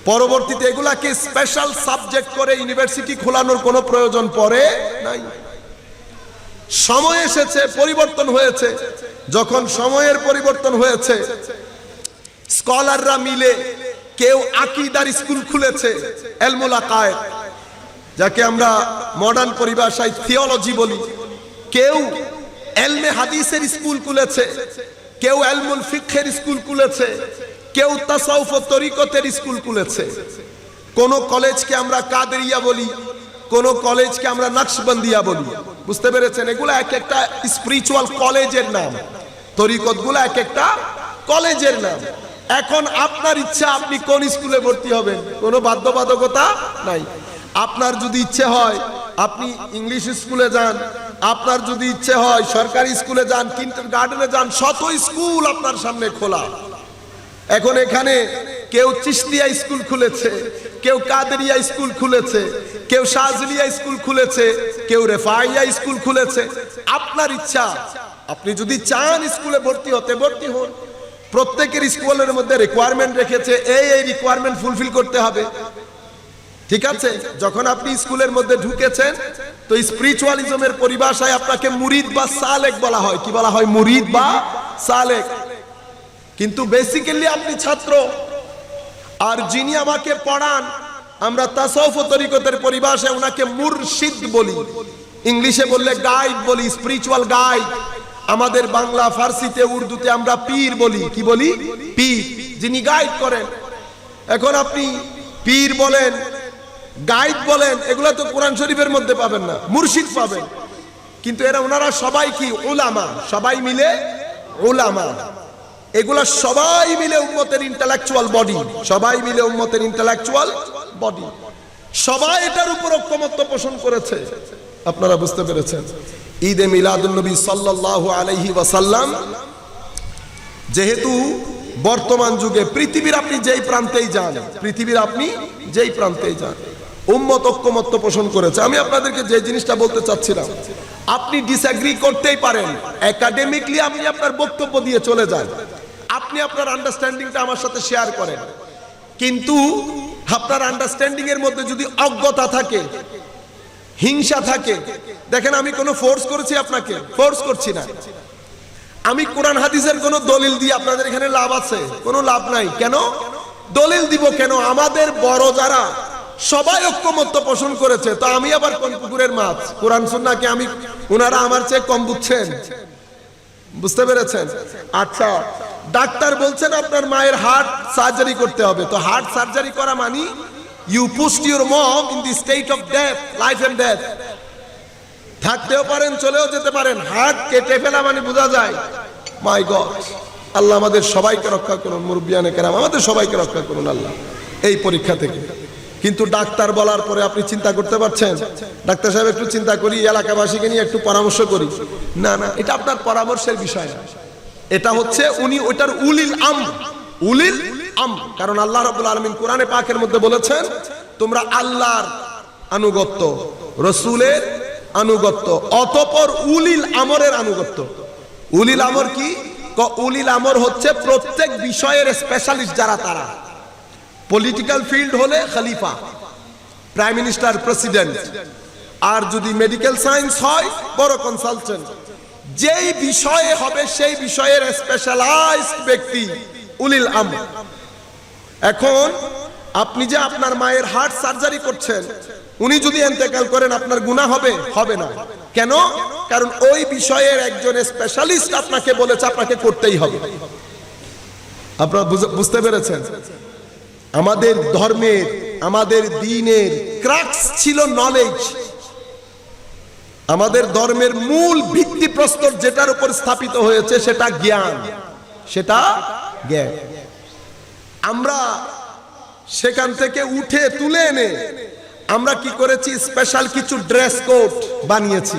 পরবর্তীতে এগুলাকে স্পেশাল সাবজেক্ট করে ইউনিভার্সিটি খোলানোর কোনো প্রয়োজন পড়ে নাই। সময় এসেছে, পরিবর্তন হয়েছে। যখন সময়ের পরিবর্তন হয়েছে, স্কলাররা মিলে কেউ আকীদার স্কুল খুলেছে, ইলমুল আকায়েদ, যাকে আমরা মডার্ন পরিভাষায় থিওলজি বলি। কেউ ইলমে হাদিসের স্কুল খুলেছে, কেউ ইলমুল ফিকহের স্কুল খুলেছে, কেউ তাসাউফ তরিকতের স্কুল খুলেছে। কোন কলেজকে আমরা কাদেরিয়া বলি, কোন কলেজকে আমরা নকশবন্দিয়া বলি। বুঝতে পেরেছেন? এগুলো এক একটা স্পিরিচুয়াল কলেজের নাম, তরিকতগুলো এক একটা কলেজের নাম। এখন আপনার ইচ্ছা আপনি কোন স্কুলে ভর্তি হবেন, কোনো বাধ্যবাধকতা নাই। আপনার যদি ইচ্ছে হয় আপনি ইংলিশ স্কুলে যান, আপনার যদি ইচ্ছে হয় সরকারি স্কুলে যান, কিন্ডারগার্টেনে যান, শত স্কুল আপনার সামনে খোলা। এখন এখানে কেউ চিশতিয়া স্কুল খুলেছে, কেউ কাদেরিয়া স্কুল খুলেছে, কেউ শাজলিয়া স্কুল খুলেছে, কেউ রেফাইয়া স্কুল খুলেছে। আপনার ইচ্ছা, আপনি যদি চান স্কুলে ভর্তি হতে, ভর্তি হন। প্রত্যেকের স্কুলের মধ্যে রিকোয়ারমেন্ট রেখেছে, এই রিকোয়ারমেন্ট ফুলফিল করতে হবে। ঠিক আছে? যখন আপনি স্কুলের মধ্যে ঢুকেছেন, তো স্পিরিচুয়ালিজমের পরিভাষায় আপনাকে মুরিদ বা সালেক বলা হয়। কি বলা হয়? মুরিদ বা সালেক। কিন্তু বেসিক্যালি আপনি ছাত্র। আর যিনি আমাকে পড়ান, আমরা তাসাউফ তরিকতের পরিভাষায় ওনাকে মুরশিদ বলি, ইংলিশে বললে গাইড বলি, স্পিরিচুয়াল গাইড। আমাদের বাংলা, ফার্সিতে, উর্দুতে আমরা পীর বলি। কি বলি? পীর, যিনি গাইড করেন। এখন আপনি পীর বলেন, গাইড বলেন, এগুলা তো কোরআন শরীফের মধ্যে পাবেন না, মুর্শিদ পাবেন। কিন্তু এরা ওনারা সবাই কি? উলামা। সবাই মিলে উলামা। এগুলা সবাই মিলে উম্মতের ইন্টেলেকচুয়াল বডি, সবাই মিলে উম্মতের ইন্টেলেকচুয়াল বডি। সবাই এটার উপর ঐক্যমত্য পোষণ করেছে। আপনারা বুঝতে পেরেছেন? ঈদে মিলাদুন নবী সাল্লাল্লাহু আলাইহি ওয়াসাল্লাম যেহেতু বর্তমান যুগে পৃথিবীর আপনি যেই প্রান্তেই যান, পৃথিবীর আপনি যেই প্রান্তেই যান, উম্মত ঐক্যমত্য পোষণ করেছে। আমি আপনাদেরকে যে জিনিসটা বলতে চাচ্ছিলাম, আপনি ডিসএগ্রি করতেই পারেন, একাডেমিকলি আপনি আপনার বক্তব্য দিয়ে চলে যান, আপনি আপনার আন্ডারস্ট্যান্ডিংটা আমার সাথে শেয়ার করেন। কিন্তু আপনার আন্ডারস্ট্যান্ডিং এর মধ্যে যদি অজ্ঞতা থাকে, হিংসা থাকে, দেখেন আমি কোনো ফোর্স করেছি আপনাকে? ফোর্স করছি না। আমি কোরআন হাদিসের কোনো দলিল দিয়ে আপনাদের এখানে লাভ আছে? কোনো লাভ নাই। কেন দলিল দিব? কেন? আমাদের বড় যারা সবাই ঐক্যমত্য পোষণ করেছে, তো আমি আবার কোন পুকুরের মাছ? কোরআন সুন্নাহকে আমি, ওনারা আমার চেয়ে কম বুঝছেন? বুঝতে পেরেছেন? আচ্ছা, ডাক্তার বলছেন আপনার মায়ের হার্ট সার্জারি করতে হবে, তো হার্ট সার্জারি করা মানে you pushed your mom in the state of death, life and death. থাকতেও পারেন, চলেও যেতে পারেন। হার্ট কেটে ফেলা মানে বোঝা যায়। মাই গড, আল্লাহ আমাদের সবাইকে রক্ষা করুন, মুরব্বিয়ানে কেরাম আমাদের সবাইকে রক্ষা করুন আল্লাহ এই পরীক্ষা থেকে। কিন্তু ডাক্তার বলার পরে আপনি চিন্তা করতে পারছেন, ডাক্তার সাহেব একটু চিন্তা করি, এলাকাবাসীকে নিয়ে একটু পরামর্শ করি? না না, এটা আপনার পরামর্শের বিষয় না। এটা হচ্ছে উনি ওইটার উলিল আমর, উলিল আমর। কারণ আল্লাহ রাব্বুল আলামিন কোরআনে পাকের মধ্যে বলেছেন, তোমরা আল্লাহর আনুগত্য, রাসূলের আনুগত্য, অতঃপর উলিল আমরের আনুগত্য। উলিল আমর কি? উলিল আমর হচ্ছে প্রত্যেক বিষয়ের স্পেশালিস্ট যারা, তারা। পলিটিক্যাল ফিল্ড হলে খলিফা, প্রাইম মিনিস্টার, প্রেসিডেন্ট। আর যদি মেডিকেল সায়েন্স হয় বড় কনসালটেন্ট। যেই বিষয়ে হবে সেই বিষয়ের স্পেশালাইজড ব্যক্তি উলিল আমর। এখন আপনি যে আপনার মায়ের হার্ট সার্জারি করছেন, উনি যদি ইন্তেকাল করেন আপনার গুনাহ হবে? হবে না। কেন? কারণ ওই বিষয়ের একজন স্পেশালিস্ট আপনাকে বলেছে আপনাকে করতেই হবে। আপনারা বুঝতে পেরেছেন? আমাদের ধর্মের, আমাদের দ্বীনের ক্রাক্স ছিল নলেজ। আমাদের ধর্মের মূল ভিত্তিপ্রস্তর যেটার উপর স্থাপিত হয়েছে সেটা জ্ঞান, সেটা জ্ঞান। আমরা সেখান থেকে উঠে তুলে এনে আমরা কি করেছি? স্পেশাল কিছু ড্রেস কোড বানিয়েছি।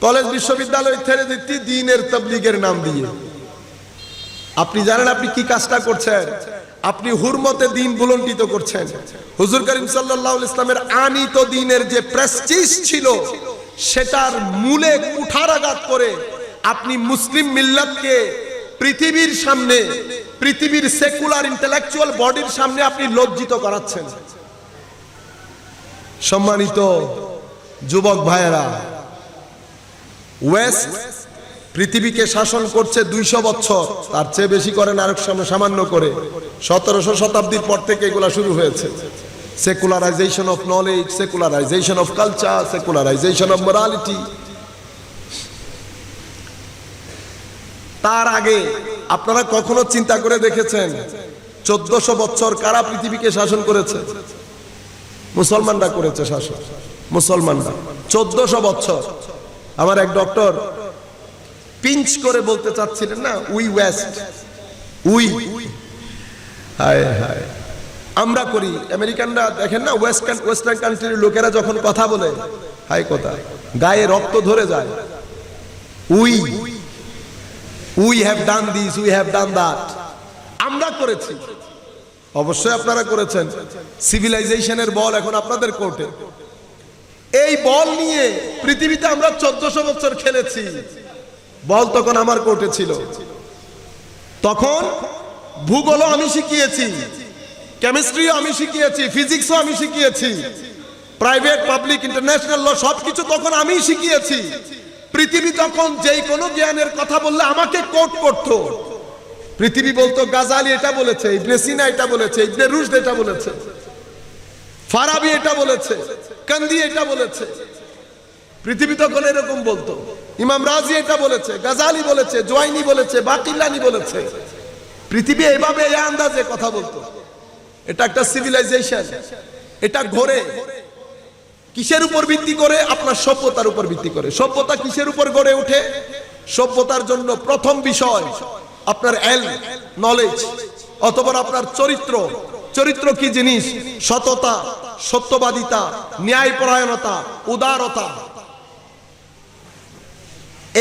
কলেজ বিশ্ববিদ্যালয় ছেড়ে দিচ্ছি দ্বীনের তাবলীগের নাম দিয়ে। আপনি জানেন আপনি কি কাজটা করছেন? আপনি হুরমতে দ্বীন বুলন্ডিত করছেন। হুজুর করিম সাল্লাল্লাহু আলাইহি ইসলামের আনিত দ্বীনের যে প্রেস্টিজ ছিল সেটার মূলে কুঠারাঘাত করে আপনি মুসলিম মিল্লাতকে পৃথিবীর সামনে, পৃথিবীর সেকুলার ইন্টেলেকচুয়াল বডির সামনে আপনি লজ্জিত করাচ্ছেন। সম্মানিত যুবক ভাইয়েরা, ওয়েস্ট পৃথিবীকে শাসন করছে 200 বছর, তার চেয়ে বেশি করেন আরেক সামান্য করে। 1700 শতাব্দীর পর থেকে এগুলা শুরু হয়েছে। Secularisation of knowledge, secularisation of culture, secularisation of morality. তার আগে আপনারা কখনো চিন্তা করে দেখেছেন 1400 বছর কারা পৃথিবীকে শাসন করেছে? মুসলমানরা করেছে শাসন। মুসলমানরা 1400 বছর। আমার এক ডক্টর পিঞ্চ করে বলতে চাচ্ছিলেন না, উই ওয়েস্ট, উই। হায় হায়, আমরা করি। আমেরিকানরা দেখেন না, ওয়েস্টার্ন কান্ট্রির লোকেরা যখন কথা বলে, হায় কথা, গায়ে রক্ত ধরে যায়। We have done this, we have done that. আমরা করেছি। অবশ্যই আপনারা করেছেন। সিভিলাইজেশনের বল এখন আপনাদের কোর্টে। এই বল নিয়ে পৃথিবীতে আমরা 1400 বছর খেলেছি। বল তখন আমার কোর্টে ছিল। তখন ভূগোলও আমি শিখিয়েছি, কেমিস্ট্রিও আমি শিখিয়েছি, ফিজিক্সও আমি শিখিয়েছি, প্রাইভেট, পাবলিক, ইন্টারন্যাশনাল ল সবকিছু তখন আমি শিখিয়েছি। পৃথিবী তখন যেই কোনো জ্ঞানের কথা বললে আমাকে কোট করতো। পৃথিবী বলতো গাজালি এটা বলেছে, ইবনে সিনা এটা বলেছে, ইবনে রুশদ এটা বলেছে, ফারাবি এটা বলেছে, কান্দি এটা বলেছে। পৃথিবী তখন এরকম বলতো। ইমাম রাজি এটা বলেছে, গাজালি বলেছে, জোয়াইনি বলেছে, বাকিলানি বলেছে। পৃথিবী এভাবে এই আন্দাজে কথা বলতো। এটা একটা সিভিলাইজেশন। এটা ঘোরে কিসের উপর ভিত্তি করে? আপনার সভ্যতার উপর ভিত্তি করে। সভ্যতা কিসের উপর গড়ে ওঠে? সভ্যতার জন্য প্রথম বিষয় আপনার নলেজ, অথবা আপনার চরিত্র। চরিত্র কি জিনিস? সততা, সত্যবাদিতা, ন্যায়পরায়ণতা, উদারতা।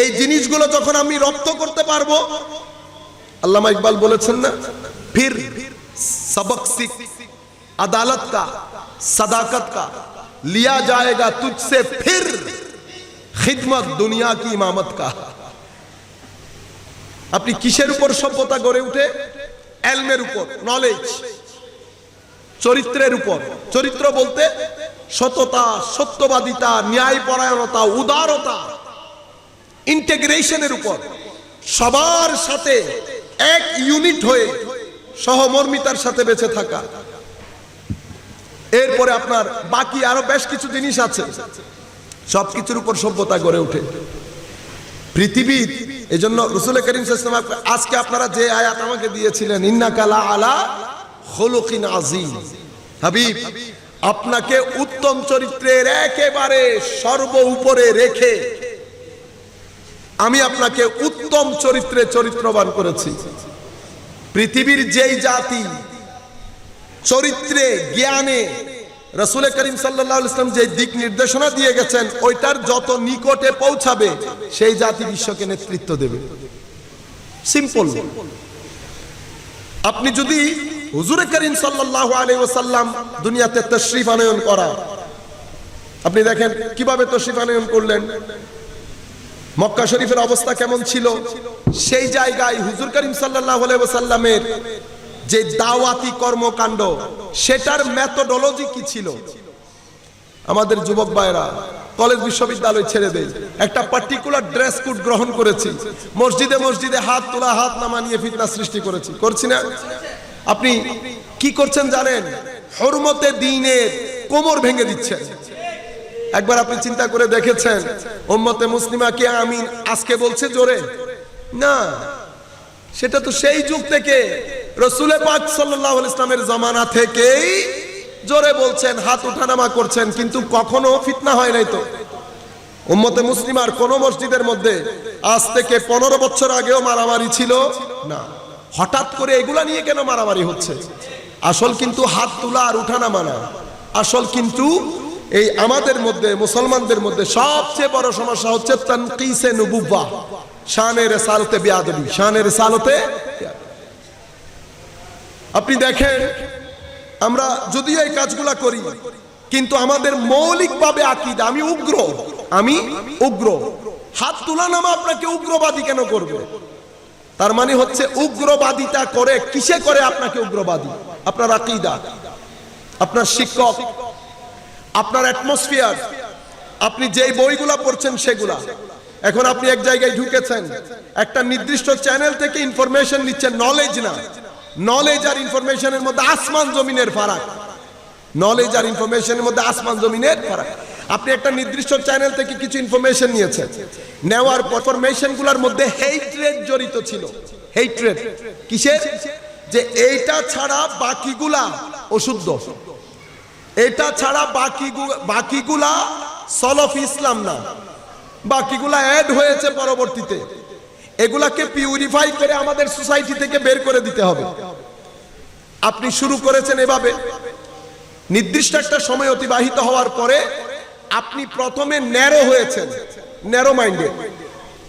এই জিনিসগুলো যখন আমি রপ্ত করতে পারবো, আল্লামা ইকবাল বলেছেন না, ফির सबक सीख अदालत का, सदाकत का, लिया जाएगा तुझसे फिर खिदमत दुनिया की इमामत का। আপনি কিসের উপর সভ্যতা গড়ে উঠে? এলমের উপর, নলেজ, চরিত্রের উপর। চরিত্র বলতে সততা, সত্যবাদিতা, ন্যায়পরায়ণতা, উদারতা, ইন্টিগ্রেশনের উপর। সবার সাথে এক ইউনিট হয়ে সহমর্মিতার সাথে বেঁচে থাকা। এরপরে আপনার বাকি আরো বেশ কিছু জিনিস আছে, সবকিছুর উপর সভ্যতা গড়ে ওঠে পৃথিবীর। এজন্য রাসূল করিম সাল্লাল্লাহু আলাইহি ওয়াসাল্লাম আজকে আপনারা যে আয়াত আমাকে দিয়েছিলেন, ইন্নাকা লা আলা খুলুকিন আযীম, হাবিব আপনাকে উত্তম চরিত্রের একেবারে সর্ব উপরে রেখে আমি আপনাকে উত্তম চরিত্রে চরিত্রবান করেছি। পৃথিবীর যেই জাতি চরিত্রে, জ্ঞানে রাসূল করিম সাল্লাল্লাহু আলাইহি ওয়াসাল্লাম যে দিক নির্দেশনা দিয়ে গেছেন, ওইটার যত নিকটে পৌঁছাবে সেই জাতি বিশ্বকে নেতৃত্ব দেবে। সিম্পল। আপনি যদি হুজুর করিম সাল্লাল্লাহু আলাইহি ওয়াসাল্লাম দুনিয়াতে তাশরীফ আনয়ন করা, আপনি দেখেন কিভাবে তশরিফ আনয়ন করলেন, মক্কা শরীফের অবস্থা কেমন ছিল, সেই জায়গায় হুজুর করিম সাল্লাল্লাহু আলাইহি ওয়াসাল্লামের যে দাওয়াতি কর্মকাণ্ড সেটার মেথোডোলজি কি ছিল। আমাদের যুবক ভাইরা কলেজ বিশ্ববিদ্যালয় ছেড়ে দেয়, একটা পার্টিকুলার ড্রেস কোড গ্রহণ করেছি, মসজিদে মসজিদে হাত তোলা হাত নামা নিয়ে ফিতনা সৃষ্টি করেছি, করছি না? আপনি কি করছেন জানেন? হুরমতে দ্বীনের কোমর ভেঙে দিচ্ছেন। একবার আপনি চিন্তা করে দেখেছেন উম্মতে মুসলিমা কি আমিন আজকে বলছে জোরে? না, সেটা তো সেই যুগ থেকে রাসূল পাক সাল্লাল্লাহু আলাইহি ওয়াসাল্লামের জামানা থেকেই জোরে বলছেন, হাত ওঠানামা করছেন, কিন্তু কখনো ফিতনা হয় নাই। তো উম্মতে মুসলিমার কোন মসজিদের মধ্যে আজ থেকে 15 বছর আগেও মারামারি ছিল না। হঠাৎ করে এগুলা নিয়ে কেন মারামারি হচ্ছে? আসল কিন্তু হাত তোলা আর উঠানামা না, আসল কিন্তু এই আমাদের মধ্যে মুসলমানদের মধ্যে সবচেয়ে বড় সমস্যা হচ্ছে তানকিসে নবুওয়া, শানে রিসালাতে বিয়াদবি, শানে রিসালাতে। আপনি দেখেন আমরা যদিও এই কাজগুলা করি, কিন্তু আমাদের মৌলিকভাবে আকীদা আমি উগ্র। হাত তোলা নামা আপনাকে উগ্রবাদী কেন করবে? তার মানে হচ্ছে উগ্রবাদিতা করে কিসে করে আপনাকে উগ্রবাদী? আপনার আকীদা, আপনার শিক্ষক, আপনার অ্যাটমসফিয়ার, আপনি যেই বইগুলা পড়ছেন সেগুলা। এখন আপনি এক জায়গায় ঢুকেছেন, একটা নির্দিষ্ট চ্যানেল থেকে ইনফরমেশন নিচ্ছেন, নলেজ না। নলেজ আর ইনফরমেশনের মধ্যে আসমান জমিনের ফারাক। নলেজ আর ইনফরমেশনের মধ্যে আসমান জমিনের ফারাক। আপনি একটা নির্দিষ্ট চ্যানেল থেকে কিছু ইনফরমেশন নিয়েছেন, নেওয়ার পর ইনফরমেশনগুলোর মধ্যে হেট্রেড জড়িত ছিল। হেট্রেড কিসের? যে এইটা ছাড়া বাকিগুলা অশুদ্ধ, এটা ছাড়া বাকিগুলা সলফ ইসলাম না, বাকিগুলা অ্যাড হয়েছে পরবর্তীতে। এগুলাকে পিউরিফাই করে আমাদের সোসাইটি থেকে বের করে দিতে হবে। আপনি শুরু করেছেন এভাবে, নির্দিষ্ট একটা সময় অতিবাহিত হওয়ার পরে আপনি প্রথমে ন্যারো হয়েছেন, ন্যারো মাইন্ডেড,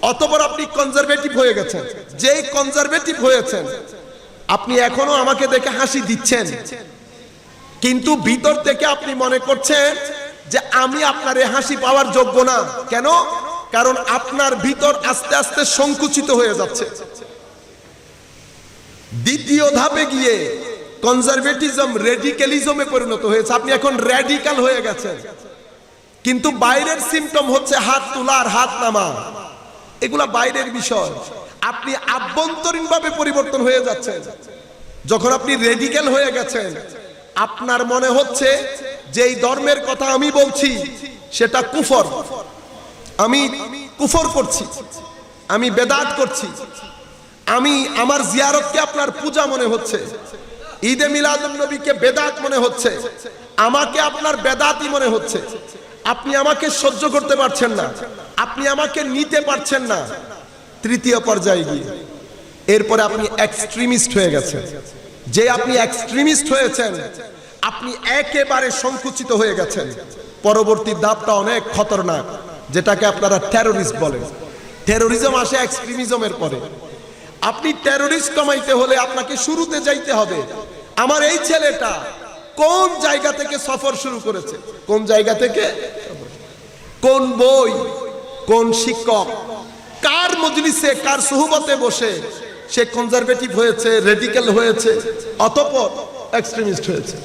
অতঃপর আপনি কনজারভেটিভ হয়ে গেছেন। যেই কনজারভেটিভ হয়েছেন আপনি এখনো আমাকে দেখে হাসি দিচ্ছেন, কিন্তু ভিতর থেকে আপনি মনে করছেন যে আমি আপনার এই হাসি পাওয়ার যোগ্য না। কেন? কারণ আপনার ভিতর আস্তে আস্তে সংকুচিত হয়ে যাচ্ছে। দ্বিতীয় ধাপে গিয়ে কনজারভেটিজম রেডিক্যালিজমে পরিণত হয়েছে, আপনি এখন র্যাডিক্যাল হয়ে গেছেন। কিন্তু বাইরের সিম্পটম হচ্ছে হাত তোলা আর হাত নামা, এগুলা বাইরের বিষয়। আপনি আভ্যন্তরীণভাবে পরিবর্তন হয়ে যাচ্ছেন। যখন আপনি রেডিক্যাল হয়ে গেছেন, আপনার মনে হচ্ছে যে এই ধর্মের কথা আমি বলছি সেটা কুফর, আমি কুফর করছি, আমি বেদাত করছি, আমি আমার জিয়ারতকে আপনার পূজা মনে হচ্ছে, ঈদে মিলাদুন নবীকে বেদাত মনে হচ্ছে, আমাকে আপনার বেদাতি মনে হচ্ছে। আপনি আমাকে সহ্য করতে পারছেন না, আপনি আমাকে নিতে পারছেন না। তৃতীয় পর্যায়ে গিয়ে এরপরে আপনি এক্সট্রিমিস্ট হয়ে গেছেন। যে আপনি এক্সট্রিমিস্ট হয়েছেন, আপনি একেবারে সংকুচিত হয়ে গেছেন। পরবর্তী ধাপটা অনেক খতরনাক, যেটাকে আপনারা টেরোরিস্ট বলেন। টেরোরিজম আসে এক্সট্রিমিজমের পরে। আপনি টেরোরিস্ট কমাইতে হলে আপনাকে শুরুতে যাইতে হবে আমার এই ছেলেটা কোন জায়গা থেকে সফর শুরু করেছে, কোন জায়গা থেকে, কোন বই, কোন শিক্ষক, কার মজলিসে, কার সুহবতে বসে সে কনজারভেটিভ হয়েছে, রেডিক্যাল হয়েছে, অতঃপর এক্সট্রিমিস্ট হয়েছে।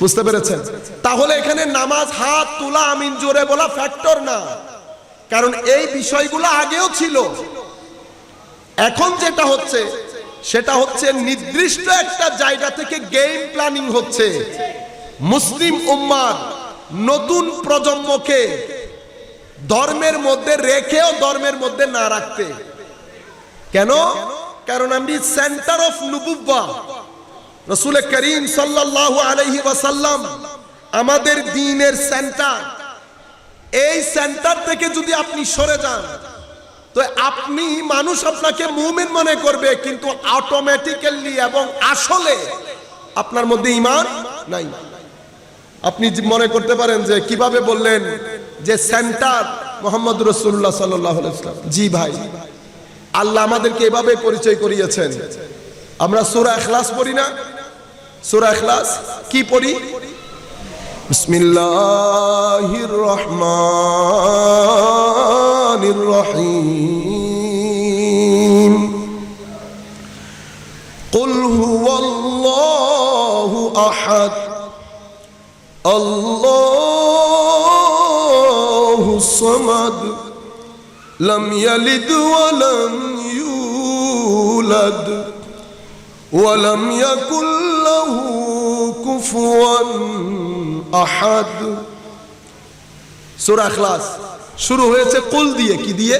বুঝতে পেরেছেন? তাহলে এখানে নামাজ, হাত তোলা, আমিন জোরে বলা ফ্যাক্টর না, কারণ এই বিষয়গুলো আগেও ছিল। এখন যেটা হচ্ছে সেটা হচ্ছে নির্দিষ্ট একটা জায়গা থেকে গেম প্ল্যানিং হচ্ছে মুসলিম উম্মার নতুন প্রজন্মকে ধর্মের মধ্যে রেখেও ধর্মের মধ্যে না রাখতে। কেন? কারণ আমি সেন্টার অফ নবুওয়া, রাসূল করিম সাল্লাল্লাহু আলাইহি ওয়াসাল্লাম আমাদের দ্বীনের সেন্টার। এই সেন্টার থেকে যদি আপনি সরে যান তো আপনি, মানুষ আপনাকে মুমিন মনে করবে, কিন্তু অটোমেটিক্যালি এবং আসলে আপনার মধ্যে ঈমান নাই। আপনি মনে করতে পারেন যে কিভাবে বললেন যে সেন্টার মুহাম্মদ রাসূলুল্লাহ সাল্লাল্লাহু আলাইহি ওয়াসাল্লাম। জি ভাই, আল্লাহ আমাদেরকে এভাবে পরিচয় করিয়েছেন। আমরা সূরা ইখলাস পড়ি না? সূরা ইখলাস কি পড়ি? বিসমিল্লাহির রহমানির রহিম কুল হুয়াল্লাহু আহাদ আল্লাহুস সামাদ লাম ইয়ালিদ ওয়া লাম ইউলাদ ওয়া লাম ইয়াকুল লাহু কুফুয়ান আহাদ। সূরা ইখলাস শুরু হয়েছে কুল দিয়ে। কি দিয়ে?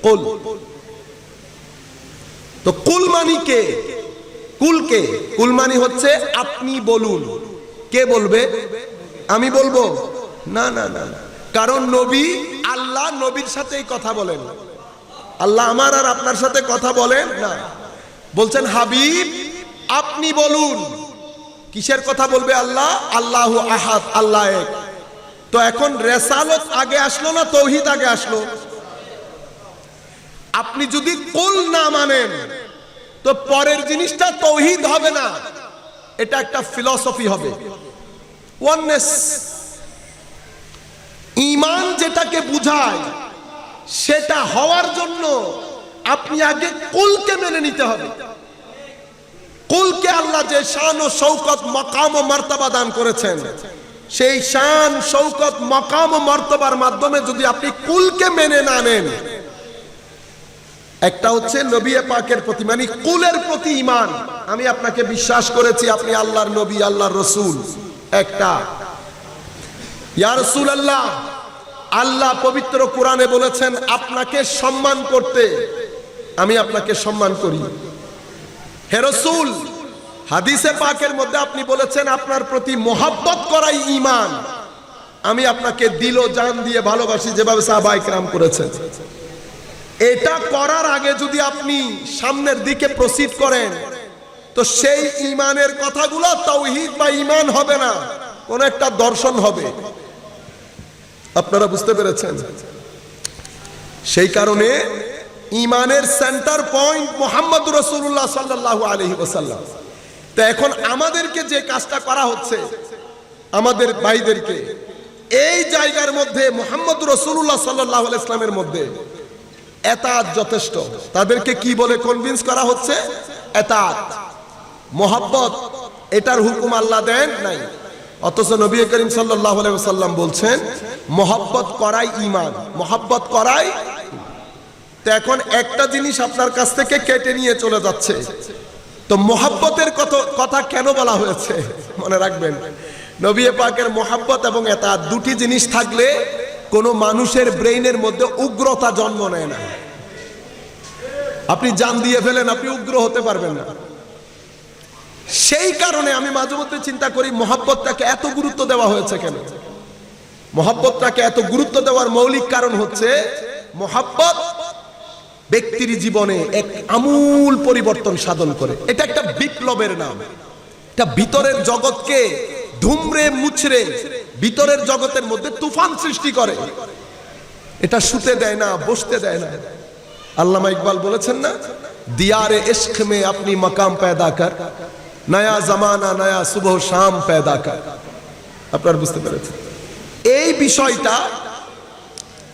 কুল। তো কুল মানি কে? কুল কে? কুল মানি হচ্ছে আপনি বলুন। কে বলবে? আমি বলবো না না না, কারণ নবী আল্লাহ নবীর সাথেই কথা বলেন। আল্লাহ আমার আর আপনার সাথে কথা বলেন না। বলছেন হাবিব আপনি বলুন। কিসের কথা বলবে আল্লাহ? আল্লাহু আহাদ, আল্লাহ এক। তো এখন রেসালত আগে আসলো না তৌহিদ আগে আসলো? আপনি যদি কুল না মানেন তো পরের জিনিসটা তৌহিদ হবে না, এটা একটা ফিলসফি হবে। ওয়াননেস, ঈমান যেটাকে বুঝায় সেটা হওয়ার জন্য আপনি আগে কুলকে মেনে নিতে হবে। কুলকে আল্লাহ যে শান ও শৌকত মাকাম ও মার্তবা দান করেছেন, সেই শান শৌকত মাকাম ও মার্তবার মাধ্যমে যদি আপনি কুলকে মেনে না নেন, একটা হচ্ছে নবী পাকের প্রতি মানে কুলের প্রতি ঈমান, আমি আপনাকে বিশ্বাস করেছি আপনি আল্লাহর নবী, আল্লাহর রাসূল। একটা ইয়া রাসূলুল্লাহ, আল্লাহ পবিত্র কোরআনে বলেছেন আপনাকে সম্মান করতে, আমি আপনাকে সম্মান করি। হে রাসূল, হাদিসে পাকের মধ্যে আপনি বলেছেন আপনার প্রতি মোহাব্বত করাই ঈমান, আমি আপনাকে দিল ও জান দিয়ে ভালোবাসি, যেভাবে সাহাবায়ে কেরাম করেছেন। এটা করার আগে যদি আপনি সামনের দিকে প্রসিড করেন তো সেই ঈমানের কথাগুলো তাওহীদ বা ঈমান হবে না, কোন একটা দর্শন হবে। আপনারা বুঝতে পেরেছেন? সেই কারণে ঈমানের সেন্টার পয়েন্ট মুহাম্মদুর রাসূলুল্লাহ সাল্লাল্লাহু আলাইহি ওয়াসাল্লাম। তো এখন আমাদেরকে যে কাজটা করা হচ্ছে, আমাদের ভাইদেরকে এই জায়গার মধ্যে মুহাম্মদুর রাসূলুল্লাহ সাল্লাল্লাহু আলাইহি ওয়াসাল্লামের মধ্যে এতাআত যথেষ্ট। তাদেরকে কি বলে কনভিন্স করা হচ্ছে? এতাআত, মোহাব্বত, এটার হুকুম আল্লাহ দেন নাই। অথচ নবী করিম সাল্লাল্লাহু আলাইহি ওয়াসাল্লাম বলছেন মোহাব্বত করাই ঈমান, মোহাব্বত করাই। তো এখন একটা জিনিস আপনার কাছ থেকে কেটে নিয়ে চলে যাচ্ছে। তো মোহাব্বতের কথা কেন বলা হয়েছে মনে রাখবেন, নবী পাকের মোহাব্বত এবং এতাআত দুটি জিনিস থাকলে কোনো মানুষের ব্রেইনের মধ্যে উগ্রতা জন্ম নেয় না। আপনি জান দিয়ে ফেলেন, আপনি উগ্র হতে পারবেন না। সেই কারণে আমি মাঝে মধ্যে চিন্তা করি মোহাব্বতটাকে এত গুরুত্ব দেওয়া হয়েছে কেন? মোহাব্বতটাকে এত গুরুত্ব দেওয়ার মৌলিক কারণ হচ্ছে মোহাব্বত ব্যক্তির জীবনে এক আমূল পরিবর্তন সাধন করে। এটা একটা বিপ্লবের নাম। এটা ভিতরের জগৎকে ধুমরে মুছড়ে ভিতরের জগতের মধ্যে তুফান সৃষ্টি করে। এটা শুতে দেয় না, বসতে দেয় না। আল্লামা ইকবাল বলেছেন না, দিয়ারে ইশক মে আপনি মাকাম पैदा कर, নয়া জামানা নয়া সুবহ শাম पैदा कर। আপনারা বুঝতে পেরেছেন? এই বিষয়টা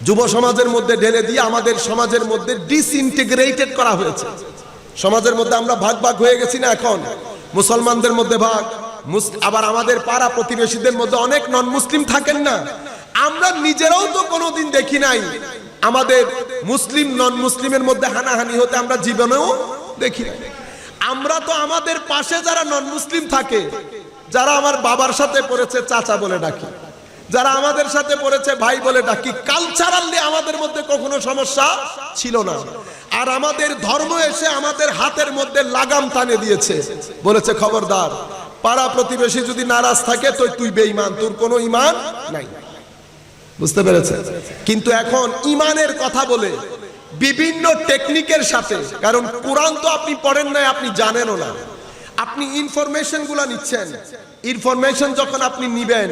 যুব সমাজের মধ্যে ঢেলে দিয়ে আমাদের সমাজের মধ্যে ডিসইন্টিগ্রেটেড করা হয়েছে। সমাজের মধ্যে আমরা ভাগ ভাগ হয়ে গেছি না এখন? মুসলমানদের মধ্যে ভাগ, আবার আমাদের পাড়া প্রতিবেশীদের মধ্যে অনেক নন মুসলিম থাকেন না? আমরা নিজেরাও তো কোনোদিন দেখি নাই আমাদের মুসলিম নন মুসলিমের মধ্যে হানাহানি হতে, আমরা জীবনেও দেখি নাই। আমরা তো আমাদের পাশে যারা নন মুসলিম থাকে, যারা আমার বাবার সাথে পড়েছে চাচা বলে ডাকি, যারা আমাদের সাথে পড়েছে ভাই বলে ডাকি। কালচারালি আমাদের মধ্যে কখনো সমস্যা ছিল না। আর আমাদের ধর্ম এসে আমাদের হাতের মধ্যে লাগাম টানে দিয়েছে, বলেছে খবরদার, পাড়া প্রতিবেশী যদি নারাজ থাকে তো তুই বেঈমান, তোর কোনো ঈমান নাই। বুঝতে পেরেছেন? কিন্তু এখন ঈমানের কথা বলে বিভিন্ন টেকনিকের সাথে, কারণ কোরআন তো আপনি পড়েন নাই, আপনি জানেনও না, আপনি ইনফরমেশন গুলা নিচ্ছেন। ইনফরমেশন যখন আপনি নিবেন,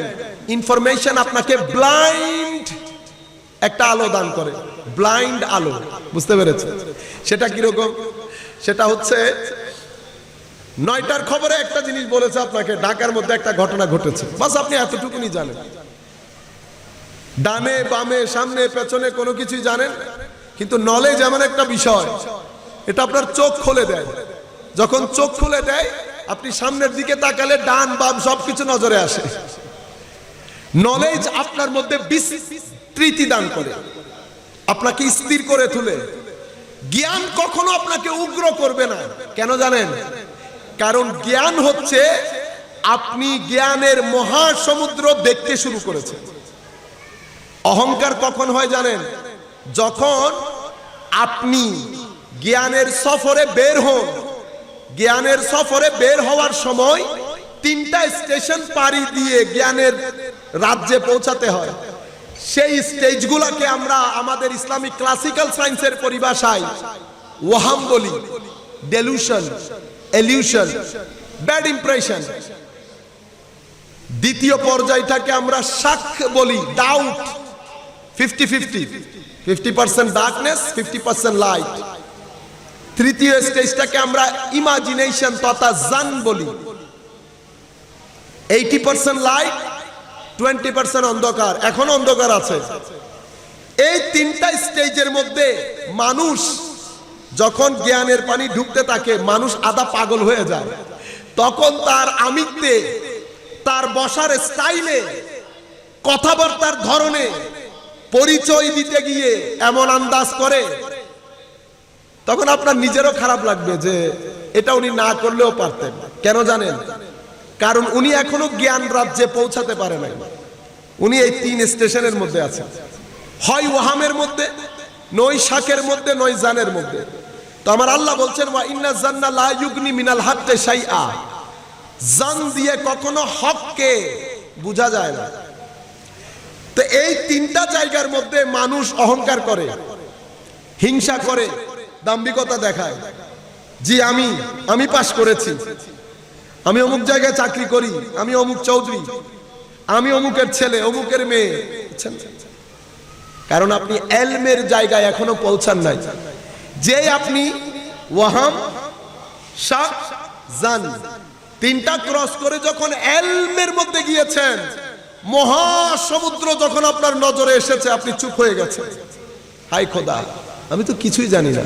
ইনফরমেশন আপনাকে ব্লাইন্ড একটা আলো দান করে, ব্লাইন্ড আলো। বুঝতে পেরেছেন? সেটা কিরকম? সেটা হচ্ছে 9টার খবরে একটা জিনিস বলেছে আপনাকে, ঢাকার মধ্যে একটা ঘটনা ঘটেছে, বাস আপনি এতটুকুনি জানেন। ডানে বামে সামনে পেছনে কোনো কিছুই জানেন, কিন্তু নলেজ এমন একটা বিষয়, এটা আপনার চোখ খুলে দেয়। যখন চোখ খুলে দেয়, আপনি সামনের দিকে তাকালে ডান বাম সবকিছু নজরে আসে। নলেজ আপনার মধ্যে বিস্তৃতি দান করে, আপনাকে স্থির করে তোলে। জ্ঞান কখনো আপনাকে উগ্র করবে না। কেন জানেন? কারণ জ্ঞান হচ্ছে আপনি জ্ঞানের মহাসমুদ্র দেখতে শুরু করেছেন। অহংকার কখন হয় জানেন? যখন আপনি জ্ঞানের সফরে বের হন। জ্ঞানের সফরে বের হওয়ার সময় 3টা স্টেশন পাড়ি দিয়ে জ্ঞানের রাজ্যে পৌঁছাতে হয়। সেই স্টেজগুলোকে আমরা আমাদের ইসলামিক ক্লাসিক্যাল সায়েন্সের পরিভাষায় ওয়াহাম বলি, ডেলুশন, এলিউশন, ব্যাড ইমপ্রেশন। দ্বিতীয় পর্যায়টাকে আমরা শাক বলি, ডাউট, 50-50, 50% ডার্কনেস, 50% লাইট। তৃতীয় স্টেজটাকে আমরা ইমাজিনেশন তথা জান বলি, 80% লাইট, 20% অন্ধকার। এখন অন্ধকার আছে। এই 3টা স্টেজের মধ্যে মানুষ যখন জ্ঞানের পানি ঢুকতে থাকে, মানুষ আধা পাগল হয়ে যায়। তখন তার আমিত্বে, তার বসার স্টাইলে, কথাবার্তার ধরনে পরিচয় দিতে গিয়ে এমন আন্দাজ করে, তখন আপনার নিজেরও খারাপ লাগবে যে এটা উনি না করলেও পারতেন। কেন জানেন? কারণ উনি এখনো জ্ঞান রাজ্যে পৌঁছাতে পারে নাই। উনি এই 3 স্টেশনের মধ্যে আছেন, হয় ওয়াহামের মধ্যে, নয় শাকের মধ্যে, নয় জানের মধ্যে। তো আমার আল্লাহ বলছেন, ওয়া ইন্না জান্না লা ইউগনি মিনাল হাক্কি শাইআ। জান দিয়ে কখনো হককে বোঝা যায় না। তো এই 3টা জায়গার মধ্যে মানুষ অহংকার করে, হিংসা করে, দাম্ভিকতা দেখায়। জি আমি পাস করেছি, আমি অমুক জায়গায় চাকরি করি, আমি অমুক চৌধুরী, আমি অমুকের ছেলে, অমুকের মেয়ে। কারণ আপনি এলমের জায়গায় এখনো পৌঁছান নাই। যে আপনি ওয়াহাম, শাক, জান 3টা ক্রস করে যখন এলমের মধ্যে গিয়েছেন, মহাসমুদ্র যখন আপনার নজরে এসেছে, আপনি চুপ হয়ে গেছেন। হায় খোদা, আমি তো কিছুই জানি না।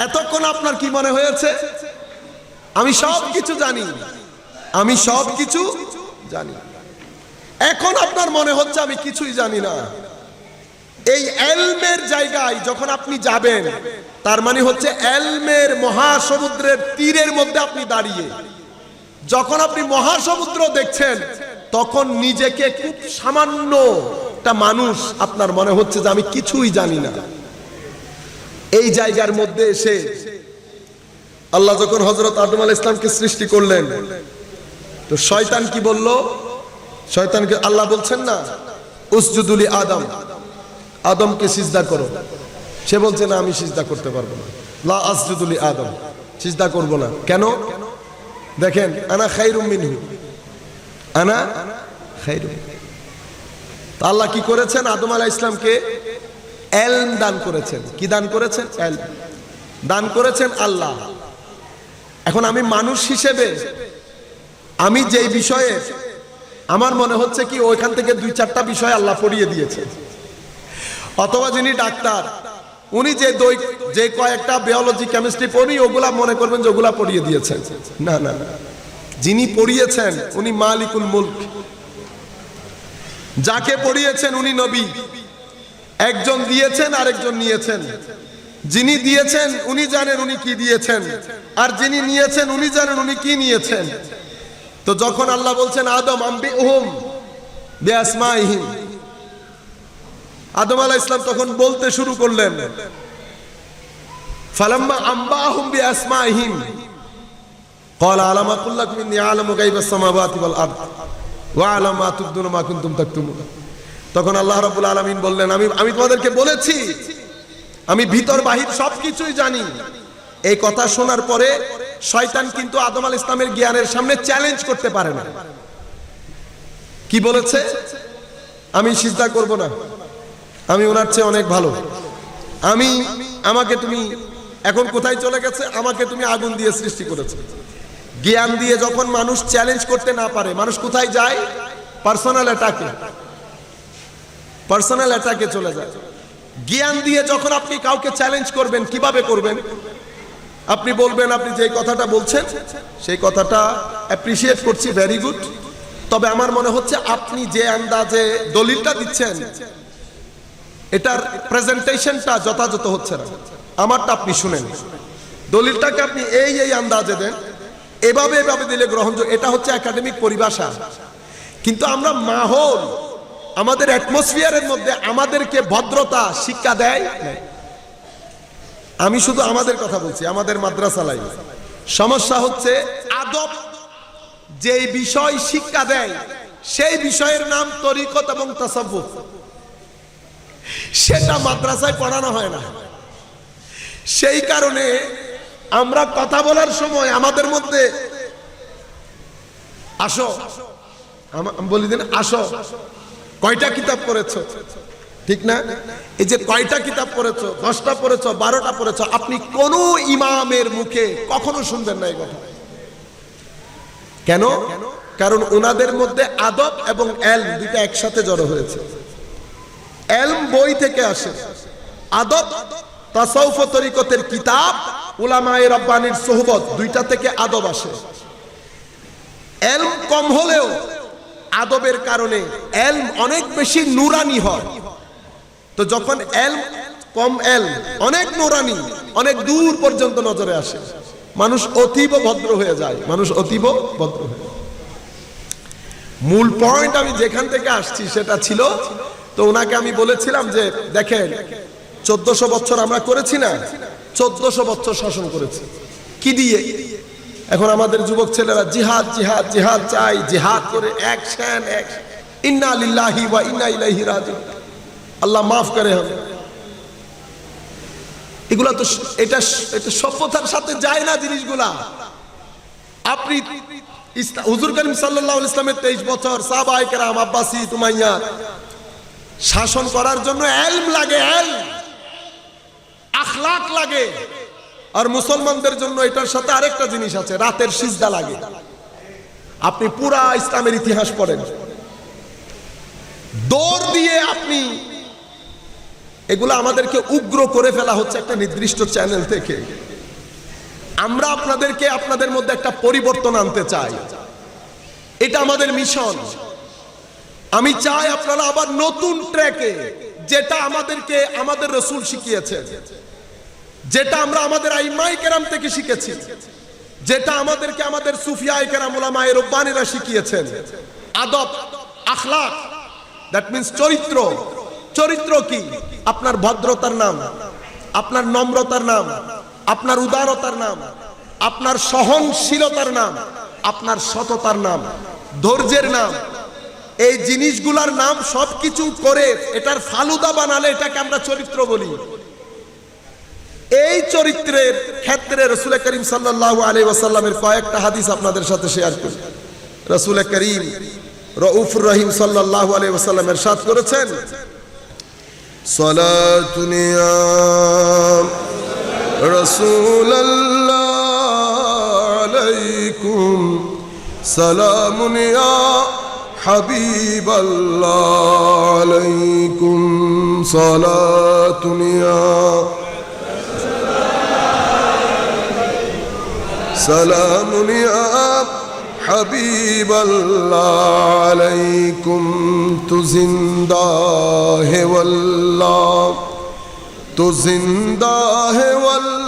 এতক্ষণ আপনার কি মনে হয়েছে? আমি সব কিছু জানি, আমি সব কিছু জানি। এখন আপনার মনে হচ্ছে আমি কিছুই জানি না। এই এলমের জায়গায় যখন আপনি যাবেন, তার মানে হচ্ছে এলমের মহাসমুদ্রের তীরের মধ্যে আপনি দাঁড়িয়ে। যখন আপনি মহাসমুদ্র দেখছেন, তখন নিজেকে খুব সামান্য একটা মানুষ আপনার মনে হচ্ছে যে আমি কিছুই জানি না। এই জায়গার মধ্যে এসে আল্লাহ যখন হযরত আদম আলাইহিস সালামকে সৃষ্টি করলেন, তো শয়তান কি বলল? শয়তানকে আল্লাহ বলছেন না, উসজুদু লি আদম, আদমকে সিজদা করো। সে বলছে না, আমি সিজদা করতে পারবো না। লা আসজুদু লি আদম, সিজদা করব না। কেন? দেখেন, আনা খায়রুম মিনহু, আনা খায়রুম। তো আল্লাহ কি করেছেন? আদম আলাইহিস সালামকে ইলম দান করেছেন। কি দান করেছেন? ইলম দান করেছেন আল্লাহ। এখন আমি মানুষ হিসেবে আমি যেই বিষয়ে আমার মনে হচ্ছে কি ওইখান থেকে 2-4টা বিষয় আল্লাহ পড়িয়ে দিয়েছে, অথবা যিনি ডাক্তার উনি যে কয়েকটা বায়োলজি কেমিস্ট্রি পড়ি ওগুলা মনে করবেন যে ওগুলা পড়িয়ে দিয়েছেন। না না না, যিনি পড়িয়েছেন উনি মালিকুল মুলক। যাকে পড়িয়েছেন উনি নবী। একজন দিয়েছেন, আরেকজন নিয়েছেন। যিনি দিয়েছেন উনি জানেন উনি কি দিয়েছেন, আর যিনি নিয়েছেন উনি জানেন উনি কি নিয়েছেন। তো যখন আল্লাহ বলছেন আদম আম্বিউহুম বিআসমাইহিম, আদম আলাইহিস সালাম তখন বলতে শুরু করলেন, ফালাম্মা আম্বাহুম বিআসমাইহিম ক্বালা আলাম আকুল লাকুম ইন্নী আ'লামু গায়বাস সামাওয়াতি ওয়াল আরদ ওয়া আ'লামু মা তুবদুনা মা কুনতুম তাকতুমুন। তখন আল্লাহ রাব্বুল আলামিন বললেন, আমি তোমাদেরকে বলেছি আমি ভিতর বাহির সবকিছুই জানি। এই কথা শোনার পরে শয়তান কিন্তু আদম আলাইহিস সালামের জ্ঞানের সামনে চ্যালেঞ্জ করতে পারে না। কি বলেছে? আমি সিজদা করব না, আমি ওনার চেয়ে অনেক ভালো, আমাকে তুমি এখন কোথায় চলে গেছে? আমাকে তুমি আগুন দিয়ে সৃষ্টি করেছো। জ্ঞান দিয়ে যখন মানুষ চ্যালেঞ্জ করতে না পারে, মানুষ কোথায় যায়? পার্সোনাল অ্যাটাকে চলে যায়। জ্ঞান দিয়ে যখন আপনি কাউকে চ্যালেঞ্জ করবেন, কিভাবে করবেন? আপনি বলবেন, আপনি যে কথাটা বলছেন সেই কথাটা অ্যাপ্রিসিয়েট করছি, ভেরি গুড, তবে আমার মনে হচ্ছে আপনি যে আন্দাজে দলিলটা দিচ্ছেন এটার প্রেজেন্টেশনটা যথাযথ হচ্ছে না, আমারটা আপনি শুনেন। দলিলটাকে আপনি এই আন্দাজে দেন, এভাবে দিলে গ্রহণযোগ্য। এটা হচ্ছে একাডেমিক পরিভাষা। কিন্তু আমরা মাহৌল, আমাদের অ্যাটমসফিয়ারের মধ্যে আমাদেরকে ভদ্রতা শিক্ষা দেয়। আমি শুধু আমাদের কথা বলছি, আমাদের মাদ্রাসা লাইফ। সমস্যা হচ্ছে আদব যেই বিষয় শিক্ষা দেয় সেই বিষয়ের নাম তরিকত এবং তাসাব্বুফ, সেটা মাদ্রাসায় পড়ানো হয় না। সেই কারণে আমরা কথা বলার সময় আমাদের মধ্যে আসো, বলি দিন আসো, কয়টা কিতাব পড়েছো, ঠিক না? এই যে কয়টা কিতাব পড়েছো, 10টা পড়েছো, 12টা পড়েছো, আপনি কোন ইমামের মুখে কখনো শুনবেন না এই কথা। কেন? কারণ ওনাদের মধ্যে আদব এবং এলম দুইটা একসাথে জড়ো হয়েছে। এলম বই থেকে আসে, আদব তাসাউফ ও তরিকতের কিতাব, উলামায়ে রাব্বানির সোহবত, দুইটা থেকে আদব আসে। এলম কম হলেও আদবের কারণে এলম অনেক বেশি নুরানি হয়। তো যখন এলম কম, এলম অনেক নুরানি, অনেক দূর পর্যন্ত নজরে আসে, মানুষ অতীব ভদ্র হয়ে যায়, মানুষ অতীব ভদ্র হয়ে। মূল পয়েন্ট আমি যেখান থেকে আসছি সেটা ছিল, তো ওনাকে আমি বলেছিলাম যে দেখেন 1400 বছর আমরা করেছি না, 1400 বছর শাসন করেছে কি দিয়ে? এখন আমাদের যুবক ছেলেরা জিহাদ জিহাদ জিহাদ চাই, জিহাদ করে অ্যাকশন। ইন্না লিল্লাহি ওয়া ইন্না ইলাইহি রাজিউন, আল্লাহ মাফ করে। হবে এগুলা তো এটা সভ্যতার সাথে যায় না জিনিসগুলা। আপনি হুজুর করিম সাল্লাল্লাহু আলাইহি ওয়াসাল্লামের 23 বছর সাহাবায়ে কেরাম আব্বাসি উমাইয়া শাসন করার জন্য ইলম লাগে, ইলম, আখলাক লাগে। আর মুসলমানদের জন্য এটার সাথে আরেকটা জিনিস আছে, রাতের সিজদা লাগে। আপনি পুরা ইসলামের ইতিহাস পড়েন, দৌড় দিয়ে আপনি এগুলো আমাদেরকে উগ্র করে ফেলা হচ্ছে একটা নির্দিষ্ট চ্যানেল থেকে। আমরা আপনাদের মধ্যে একটা পরিবর্তন আনতে চাই, এটা আমাদের মিশন। আমি চাই আপনারা আবার নতুন ট্র্যাকে, যেটা আমাদেরকে আমাদের রাসূল শিখিয়েছেন, যেটা আমরা আমাদের আইমায়ে কেরাম থেকে শিখেছি, যেটা আমাদেরকে আমাদের সুফিয়ায়ে কেরাম উলামায়ে রব্বানিরা শিখিয়েছেন। আদব, আখলাক, দ্যাট মিন্স চরিত্র। চরিত্র কি? আপনার ভদ্রতার নাম, আপনার নম্রতার নাম, আপনার উদারতার নাম, আপনার সহনশীলতার নাম, আপনার সততার নাম, ধৈর্যের নাম। এই জিনিসগুলার নাম সবকিছু করে এটার ফালুদা বানালে এটাকে আমরা চরিত্র বলি। এই চরিত্রের ক্ষেত্রে রাসূল করিম সাল্লাল্লাহু আলাইহি ওয়াসাল্লামের কয়েকটা হাদিস আপনাদের সাথে শেয়ার করি। রাসূল করিম রউফুর রহিম সাল্লাল্লাহু আলাইহি ওয়াসাল্লাম ইরশাদ করেছেন, সালাতুন ইয়া রাসূলুল্লাহ আলাইকুম, সালামুন ইয়া হাবিবাল্লাহ আলাইকুম, সালাতুন ইয়া সালামুন ইয়া হাবিবাল্লাহ আলাইকুম, তু জিন্দা হে ওয়াল্লাহ, তু জিন্দা হে ওয়াল্লাহ,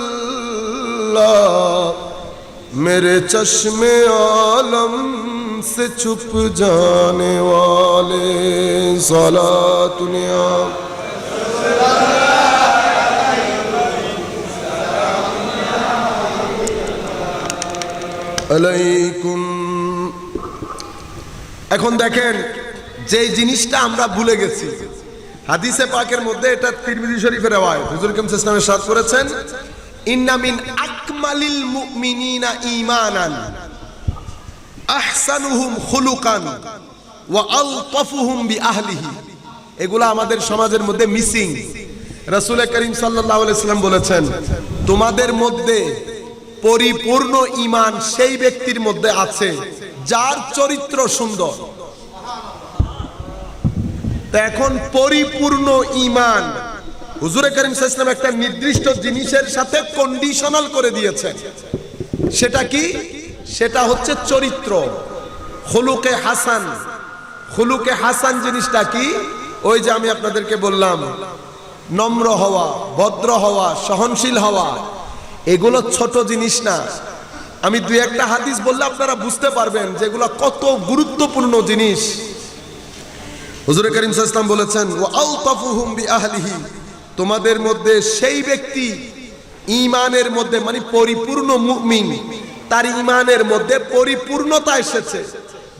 मेरे चश्मे आलम से छुप जाने वाले, सलातुन या আলাইকুম। এখন দেখেন যে জিনিসটা আমরা ভুলে গেছি, হাদিসে পাকের মধ্যে এটা তিরমিজি শরীফের রওয়ায়াত, হুজুর করিম সাল্লাল্লাহু আলাইহি ওয়াসাল্লাম ইরশাদ করেছেন, ইন্না মিন আকমালিল মুমিনিনা ঈমানান আহসানুহুম খুলুকান ওয়া আলতাফুহুম বিআহলিহি। এগুলা আমাদের সমাজের মধ্যে মিসিং। রাসূল করিম সাল্লাল্লাহু আলাইহি ওয়াসাল্লাম বলেছেন, তোমাদের মধ্যে পরিপূর্ণ ঈমান সেই ব্যক্তির মধ্যে আছে যার চরিত্র সুন্দর। তো এখন পরিপূর্ণ ঈমান হুজুর করিম সাল্লাল্লাহু আলাইহি ওয়াসাল্লাম একটা নির্দিষ্ট জিনিসের সাথে কন্ডিশনাল করে দিয়েছেন। সেটা কি? সেটা হচ্ছে চরিত্র, খুলুকে হাসান। খুলুকে হাসান জিনিসটা কি? ওই যে আমি আপনাদেরকে বললাম, নম্র হওয়া, ভদ্র হওয়া, সহনশীল হওয়া, এগুলো ছোট জিনিস না। আমি দুই একটা হাদিস বললে আপনারা বুঝতে পারবেন যেগুলো কত গুরুত্বপূর্ণ জিনিস। হুজুর করিম সাল্লাল্লাহু আলাইহি ওয়াসাল্লাম বলেছেন, ওয়া আলতাফুহুম বিআহলিহি, তোমাদের মধ্যে সেই ব্যক্তি ঈমানের মধ্যে মানে পরিপূর্ণ মুমিন, তার ঈমানের মধ্যে পরিপূর্ণতা এসেছে,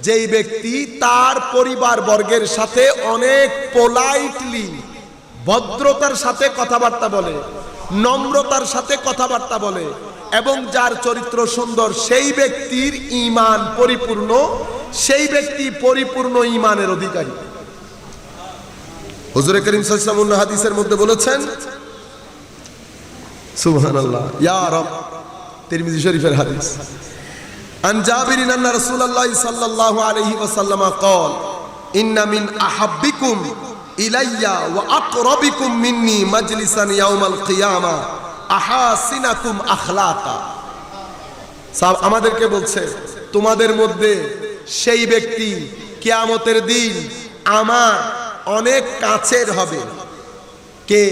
যেই ব্যক্তি তার পরিবার বর্গের সাথে অনেক পোলাইটলি, ভদ্রতার সাথে কথাবার্তা বলে, নম্রতার সাথে কথাবার্তা বলে, এবং যার চরিত্র সুন্দর, সেই ব্যক্তির ঈমান পরিপূর্ণ, সেই ব্যক্তি পরিপূর্ণ ঈমানের অধিকারী। হুজুর করিম সাল্লাল্লাহু আলাইহি ওয়াসাল্লাম হাদিসের মধ্যে বলেছেন, সুবহানাল্লাহ, ইয়া রাব, তিরমিজি শরীফের হাদিস, আন জাবিরিন আন্না রাসূলুল্লাহ সাল্লাল্লাহু আলাইহি ওয়াসাল্লাম قال ইন্না মিন আহাব্বিকুম ইলাইয়া ওয়া আকরাবিকুম মিন্নি মাজলিসান ইয়াউমাল কিয়ামা আহাসিনাকুম আখলাকা। সব আমাদেরকে বলছে, তোমাদের মধ্যে সেই ব্যক্তি কিয়ামতের দিন আমার অনেক কাছের হবে, কে?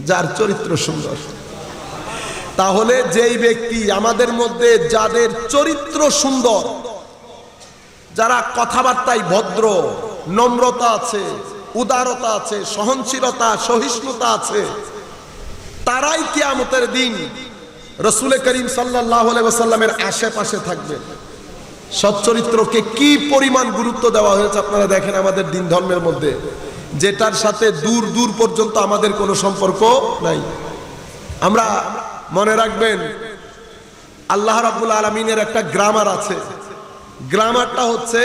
যার চরিত্র সুন্দর। তাহলে যেই ব্যক্তি আমাদের মধ্যে যাদের চরিত্র সুন্দর, যারা কথাবার্তায় ভদ্র, নম্রতা আছে, উদারতা আছে, সহনশীলতা, সহিষ্ণুতা আছে, তারাই কিয়ামতের দিন রাসূল করিম সাল্লাল্লাহু আলাইহি ওয়াসাল্লামের আশেপাশে থাকবে। সচ্চরিত্রকে কি পরিমাণ গুরুত্ব দেওয়া হয়েছে আপনারা দেখেন আমাদের দিন ধর্মের মধ্যে, যেটার সাথে দূর দূর পর্যন্ত আমাদের কোনো সম্পর্ক নাই। আমরা মনে রাখবেন, আল্লাহ রাব্বুল আলামিনের একটা গ্রামার আছে। গ্রামারটা হচ্ছে,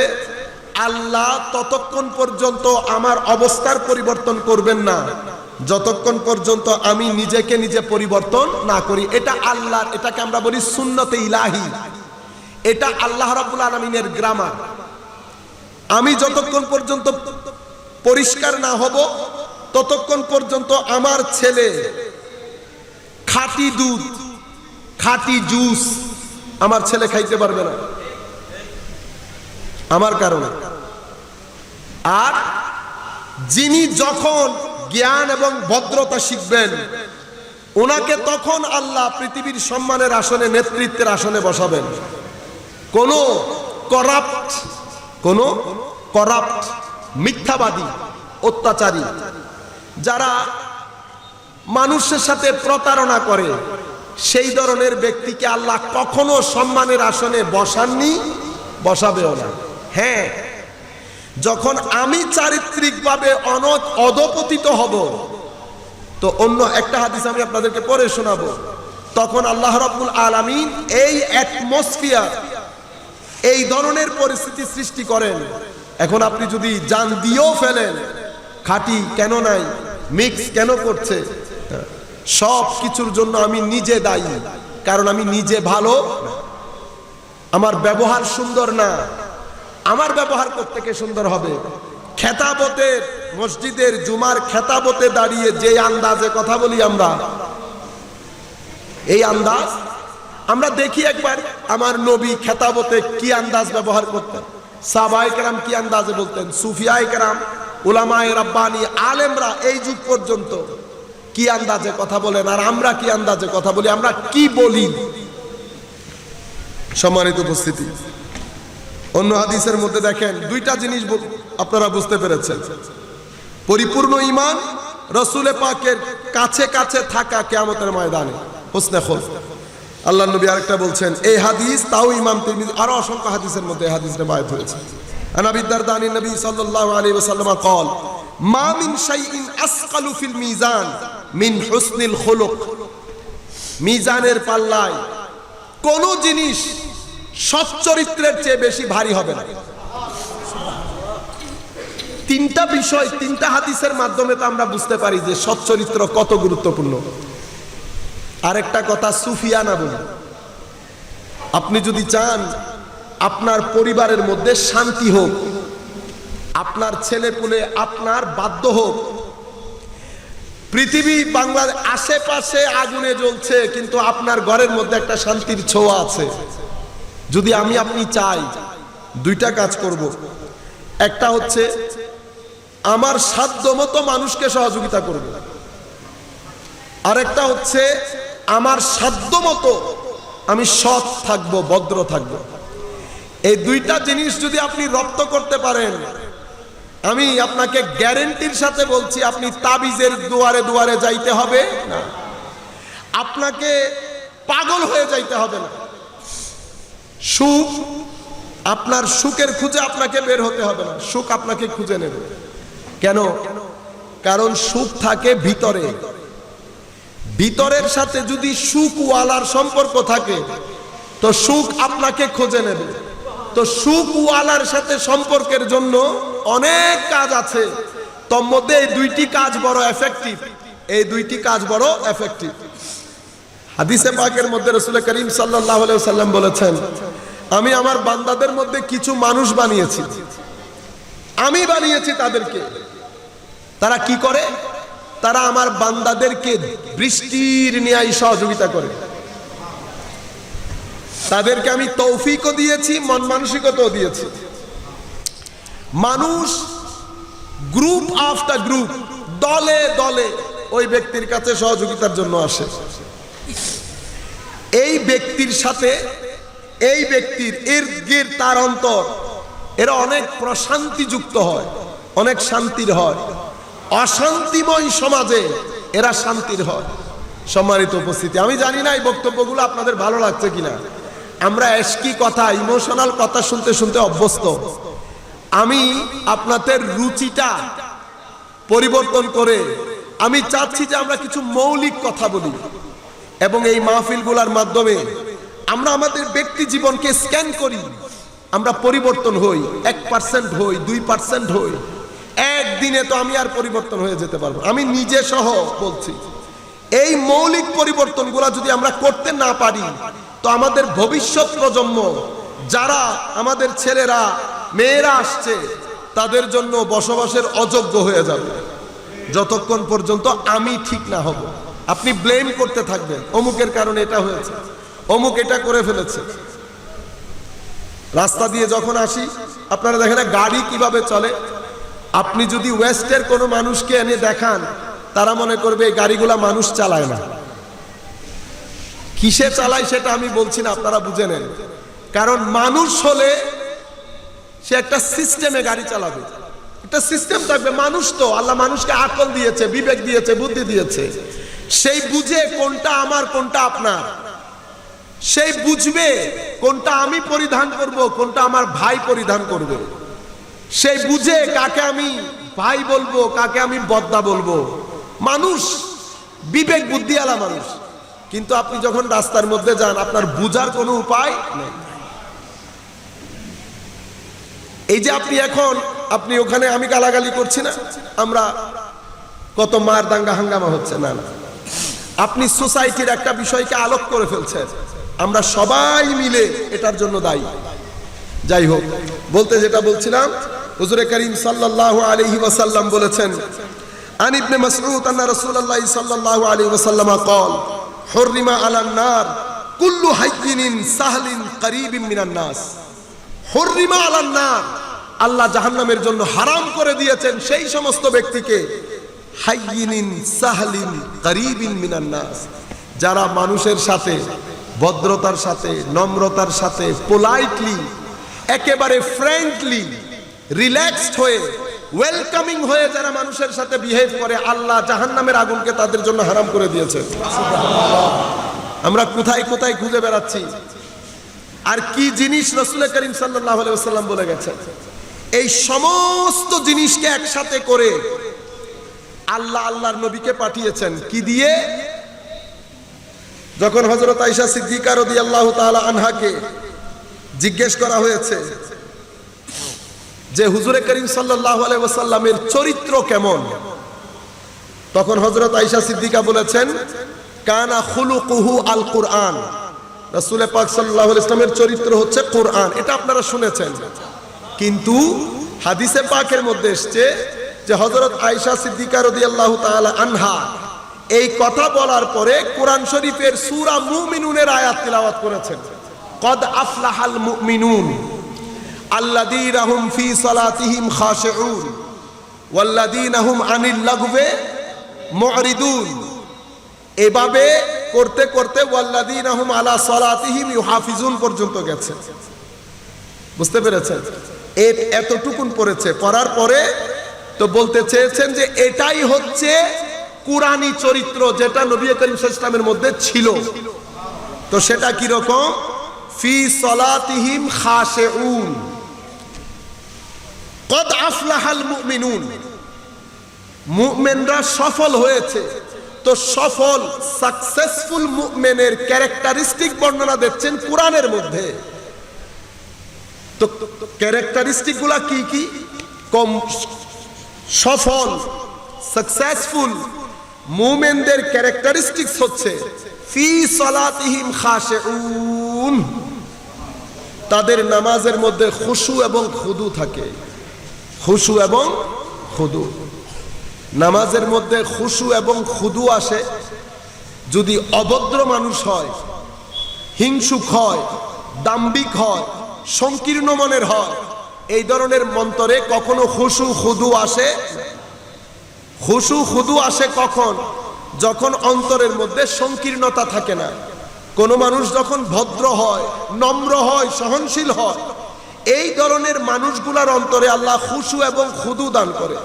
আল্লাহ ততক্ষণ পর্যন্ত আমার অবস্থার পরিবর্তন করবেন না যতক্ষণ পর্যন্ত আমি নিজেকে নিজে পরিবর্তন না করি। এটা আল্লাহর, এটাকে আমরা বলি সুন্নতে ইলাহি। এটা আল্লাহ রাব্বুল আলামিনের গ্রামার। আমি যতক্ষণ পর্যন্ত পরিষ্কার না হব ততক্ষণ পর্যন্ত আমার ছেলে খাঁটি দুধ, খাঁটি জুস আমার ছেলে খাইতে পারবে না আমার কারণে। আর যিনি যখন জ্ঞান এবং ভদ্রতা শিখবেন, ওনাকে তখন আল্লাহ পৃথিবীর সম্মানের আসনে, নেতৃত্বের আসনে বসাবেন। কোন করাপ্ট মিথ্যাবাদী, অত্যাচারী, যারা মানুষের সাথে প্রতারণা করে, সেই ধরনের ব্যক্তিকে আল্লাহ কখনো সম্মানের আসনে বসাননি, বসাবেও না। হ্যাঁ, যখন আমি চারিত্রিকভাবে অধপতিত হব, তো অন্য একটা হাদিস আমি আপনাদেরকে পড়ে শোনাবো, তখন আল্লাহ রাব্বুল আলামিন এই অ্যাটমসফিয়ার, এই ধরনের পরিস্থিতি সৃষ্টি করেন। এখন আপনি যদি জান দিয়েও ফেলেন, খাঁটি কেন নাই, মিক্স কেন করছে, সব কিছুর জন্য আমি নিজে দায়ী। কারণ আমি নিজে ভালো, আমার ব্যবহার সুন্দর না। আমার ব্যবহার করতে কে সুন্দর হবে? খেতাবতের, মসজিদের জুমার খেতাবতে দাঁড়িয়ে যে আন্দাজে কথা বলি আমরা, এই আন্দাজ আমরা দেখি একবার আমার নবী খেতাবতে কি আন্দাজ ব্যবহার করতেন, সাহাবায়ে কেরাম কি আন্দাজে বলতেন, সুফিয়ায়ে কেরাম, উলামায়ে রাব্বানি, আলেমরা এই যুগ পর্যন্ত কি আন্দাজে কথা বলেন, আর আমরা কি আন্দাজে কথা বলি, আমরা কি বলি। সম্মানিত উপস্থিতি, অন্য হাদিসের মধ্যে দেখেন দুইটা জিনিস আপনারা বুঝতে পেরেছেন। পরিপূর্ণ ঈমান, রাসূল পাকের কাছে কাছে থাকা কিয়ামতের ময়দানে, হুসনে খুলক। আল্লাহর নবী আরেকটা বলছেন, এই হাদিস তাও ইমাম তিরমিজি, আরো অসংখ্য হাদিসের মধ্যে এই হাদিস রিওয়ায়াত হয়েছে। আন আবি দারদা আন নবী সাল্লাল্লাহু আলাইহি ওয়াসাল্লাম قال মা মিন শাইইন আসকালু ফিল মিজান মিন হুসনিল খুলুক। মিজানের পাল্লায় কোন জিনিস সচ্চরিত্রের চেয়ে বেশি ভারী হবে না। তিনটা বিষয়, তিনটা হাদিসের মাধ্যমে তো আমরা বুঝতে পারি যে সচ্চরিত্র কত গুরুত্বপূর্ণ। আরেকটা কথা সুফিয়ানা বলি, আপনি যদি চান আপনার পরিবারের মধ্যে শান্তি হোক, আপনার ছেলে পুলে আপনার বাধ্য হোক, পৃথিবী বাংলার আশেপাশে আগুনে জ্বলছে কিন্তু আপনার ঘরের মধ্যে একটা শান্তির ছোঁয়া আছে, যদি আমি আপনি চাই দুইটা কাজ করব। একটা হচ্ছে আমার সাধ্যমতো মানুষকে সহযোগিতা করব, আরেকটা হচ্ছে আমার সাধ্যমতো আমি সৎ থাকব, ভদ্র থাকব। এই দুইটা জিনিস যদি আপনি রপ্ত করতে পারেন, আমি আপনাকে গ্যারেন্টির সাথে বলছি আপনি তাবিজের দুয়ারে দুয়ারে যাইতে হবে না, আপনাকে পাগল হয়ে যাইতে হবে না। সুখ, আপনার সুখের খুঁজে আপনাকে বের হতে হবে না, সুখ আপনাকে খুঁজে নেবে। কেন? কারণ সুখ থাকে ভিতরে, ভিতরের সাথে যদি সুখওয়ালার সম্পর্ক থাকে তো সুখ আপনাকে খুঁজে নেবে। তো সুখওয়ালার সাথে সম্পর্কের জন্য অনেক কাজ আছে, তোর মধ্যে এই দুইটি কাজ বড় এফেক্টিভ, এই দুইটি কাজ বড় এফেক্টিভ। হাদিসে পাকের মধ্যে রাসূল করিম সাল্লাল্লাহু আলাইহি ওয়াসাল্লাম বলেছেন, আমি আমার বান্দাদের মধ্যে কিছু মানুষ বানিয়েছি, আমি বানিয়েছি তাদেরকে। তারা কি করে? তারা আমার বান্দাদেরকে বৃষ্টির ন্যায় সহযোগিতা করে। তাদেরকে আমি তৌফিকও দিয়েছি, মন মানসিকতাও দিয়েছি। মানুষ গ্রুপ আফটার গ্রুপ, দলে দলে ওই ব্যক্তির কাছে সহযোগিতার জন্য আসে। এই ব্যক্তির সাথে এই ব্যক্তির ইর্দ গির্দ তার অন্তর, এরা অনেক প্রশান্তি যুক্ত হয়, অনেক শান্তির হয়। অশান্তিময় সমাজে এরা শান্তির হয়। সম্মানিত উপস্থিতি, আমি জানি না এই বক্তব্যগুলো আপনাদের ভালো লাগছে কিনা। আমরা এশকি কথা, ইমোশনাল কথা শুনতে শুনতে অভ্যস্ত। আমি আপনাদের রুচিটা পরিবর্তন করে আমি চাচ্ছি যে আমরা কিছু মৌলিক কথা বলি এবং এই মাহফিলগুলোর মাধ্যমে আমরা আমাদের ব্যক্তি জীবনকে স্ক্যান করি, আমরা পরিবর্তন হই, 1% হই, 2% হই। একদিনে তো আমি আর পরিবর্তন হয়ে যেতে পারবো, আমি নিজে সহ বলছি। এই মৌলিক পরিবর্তনগুলো যদি আমরা করতে না পারি তো আমাদের ভবিষ্যৎ প্রজন্ম, যারা আমাদের ছেলেরা মেয়েরা আসছে, তাদের জন্য বসবাসের অযোগ্য হয়ে যাবে যতক্ষণ পর্যন্ত আমি ঠিক না হব। আপনি ব্লেম করতে থাকবেন, অমুকের কারণে এটা হয়েছে, অমুক এটা করে ফেলেছে। রাস্তা দিয়ে যখন আসি আপনারা দেখেন গাড়ি কিভাবে চলে। আপনি যদি ওয়েস্টের কোনো মানুষকে এনে দেখান, তারা মনে করবে এই গাড়িগুলা মানুষ চালায় না। কিসে চালায় সেটা আমি বলছি না, আপনারা বুঝে নেন। কারণ মানুষ হলে সে একটা সিস্টেমে গাড়ি চালাবে, একটা সিস্টেম থাকবে। মানুষ তো, আল্লাহ মানুষকে আকল দিয়েছে, বিবেক দিয়েছে, বুদ্ধি দিয়েছে, সেই বুঝে কোনটা আমার কোনটা আপনার, সেই বুঝবে কোনটা আমি পরিধান করব, কোনটা আমার ভাই পরিধান করবে, সেই বুঝে কাকে আমি ভাই বলবো, কাকে আমি বদ্দা বলবো। মানুষ বিবেক বুদ্ধি আলা মানুষ। কিন্তু আপনি যখন রাস্তার মধ্যে যান, আপনার বুঝার কোনো উপায় নেই। এই যে আপনি এখন আপনি ওখানে, আমি গালাগালি করছি না, আমরা কত মার দাঙ্গা হাঙ্গামা হচ্ছে, না না, আপনি সোসাইটির একটা বিষয়কে আলোক করে ফেলছেন, আমরা সবাই মিলে এটার জন্য দায়ী। যাই হোক, বলতে যেটা বলছিলাম, হুজুরে করিম সাল্লাল্লাহু আলাইহি ওয়াসাল্লাম বলেছেন, আন ইবনে মাসউদ আন্না রাসূলুল্লাহ সাল্লাল্লাহু আলাইহি ওয়াসাল্লাম قال حرم على النار كل حين سهل قريب من الناس। حرم على النار, আল্লাহ জাহান্নামের জন্য হারাম করে দিয়েছেন সেই সমস্ত ব্যক্তিকে, হাইয়িনিন সাহলিন করিবিন মিনান নাস, যারা মানুষের সাথে ভদ্রতার সাথে, নম্রতার সাথে, পোলাইটলি, একেবারে ফ্রেন্ডলি, রিল্যাক্সড হয়ে, ওয়েলকামিং হয়ে যারা মানুষের সাথে বিহেভ করে, আল্লাহ জাহান্নামের আগুনকে তাদের জন্য হারাম করে দিয়েছেন। আমরা কোথায় কোথায় খুঁজে বেড়াচ্ছি, আর কি জিনিস রাসূল করিম সাল্লাল্লাহু আলাইহি ওয়াসাল্লাম বলে গেছেন। এই সমস্ত জিনিসকে একসাথে করে আল্লাহ আল্লাহর নবীকে পাঠিয়েছেন কি দিয়ে? যখন হযরত আয়েশা সিদ্দিকা রাদিয়াল্লাহু তাআলা আনহাকে জিজ্ঞেস করা হয়েছে যে হুজুরে করিম সাল্লাল্লাহু আলাইহি ওয়াসাল্লামের চরিত্র কেমন, তখন হযরত আয়েশা সিদ্দিকা বলেছেন, কানা খুলুকুহু আল কুরআন, রাসূল পাক সাল্লাল্লাহু আলাইহি ওয়াসাল্লামের চরিত্র হচ্ছে কোরআন, এটা আপনারা শুনেছেন। কিন্তু হাদিসে পাকের মধ্যে এসেছে যে হযরত আয়েশা সিদ্দিকা রাদিয়াল্লাহু তাআলা আনহা এই কথা বলার পরে কোরআন শরীফের সূরা মুমিনুনের আয়াত তিলাওয়াত করেছেন। কদ আফলাহাল মুমিনুন আল্লাযীনা হুম ফি সালাতিহিম খাশিউন ওয়াল্লাযীনা হুম আনিল লাগওয়ি মুরিদুন। এভাবে করতে করতে ওয়াল্লাযীনা হুম আলা সালাতিহিম ইউহাফিজুন পর্যন্ত গেছে। বুঝতে পেরেছেন? এতটুকুন পড়েছে, পড়ার পরে তো বলতে চেয়েছেন যে এটাই হচ্ছে কুরআনী চরিত্র যেটা নবী করিম সাল্লাল্লাহু আলাইহি ওয়াসাল্লামের মধ্যে ছিল। তো সেটা কি রকম? ফি সালাতিহিম খাশিউন, কদ আফলাহাল মুমিনুন, মুমিনরা সফল হয়েছে। তো সফল সাকসেসফুল মুমিনের ক্যারেক্টারিস্টিক বর্ণনা দিচ্ছেন কোরআনের মধ্যে। তো ক্যারেক্টারিস্টিক গুলা কি কি? কম সফল সাকসেসফুল মুমিনদের ক্যারেক্টারিস্টিক্স হচ্ছে ফি সালাতিহিম খাশিউন, তাদের নামাজের মধ্যে খুশু এবং খুদু থাকে। খুশু এবং খুদু, নামাজের মধ্যে খুশু এবং খুদু আসে যদি অভদ্র মানুষ হয়, হিংসুক হয়, দাম্ভিক হয়, সংকীর্ণ মনের হয়, এই ধরনের মন্তরে কখনো খুশু খুদু আসে। খুশু খুদু আসে কখন? যখন অন্তরের মধ্যে সংকীর্ণতা থাকে না। কোনো মানুষ যখন ভদ্র হয়, নম্র হয়, সহনশীল হয়, এই ধরনের মানুষগুলার অন্তরে আল্লাহ খুশু এবং খুদু দান করে।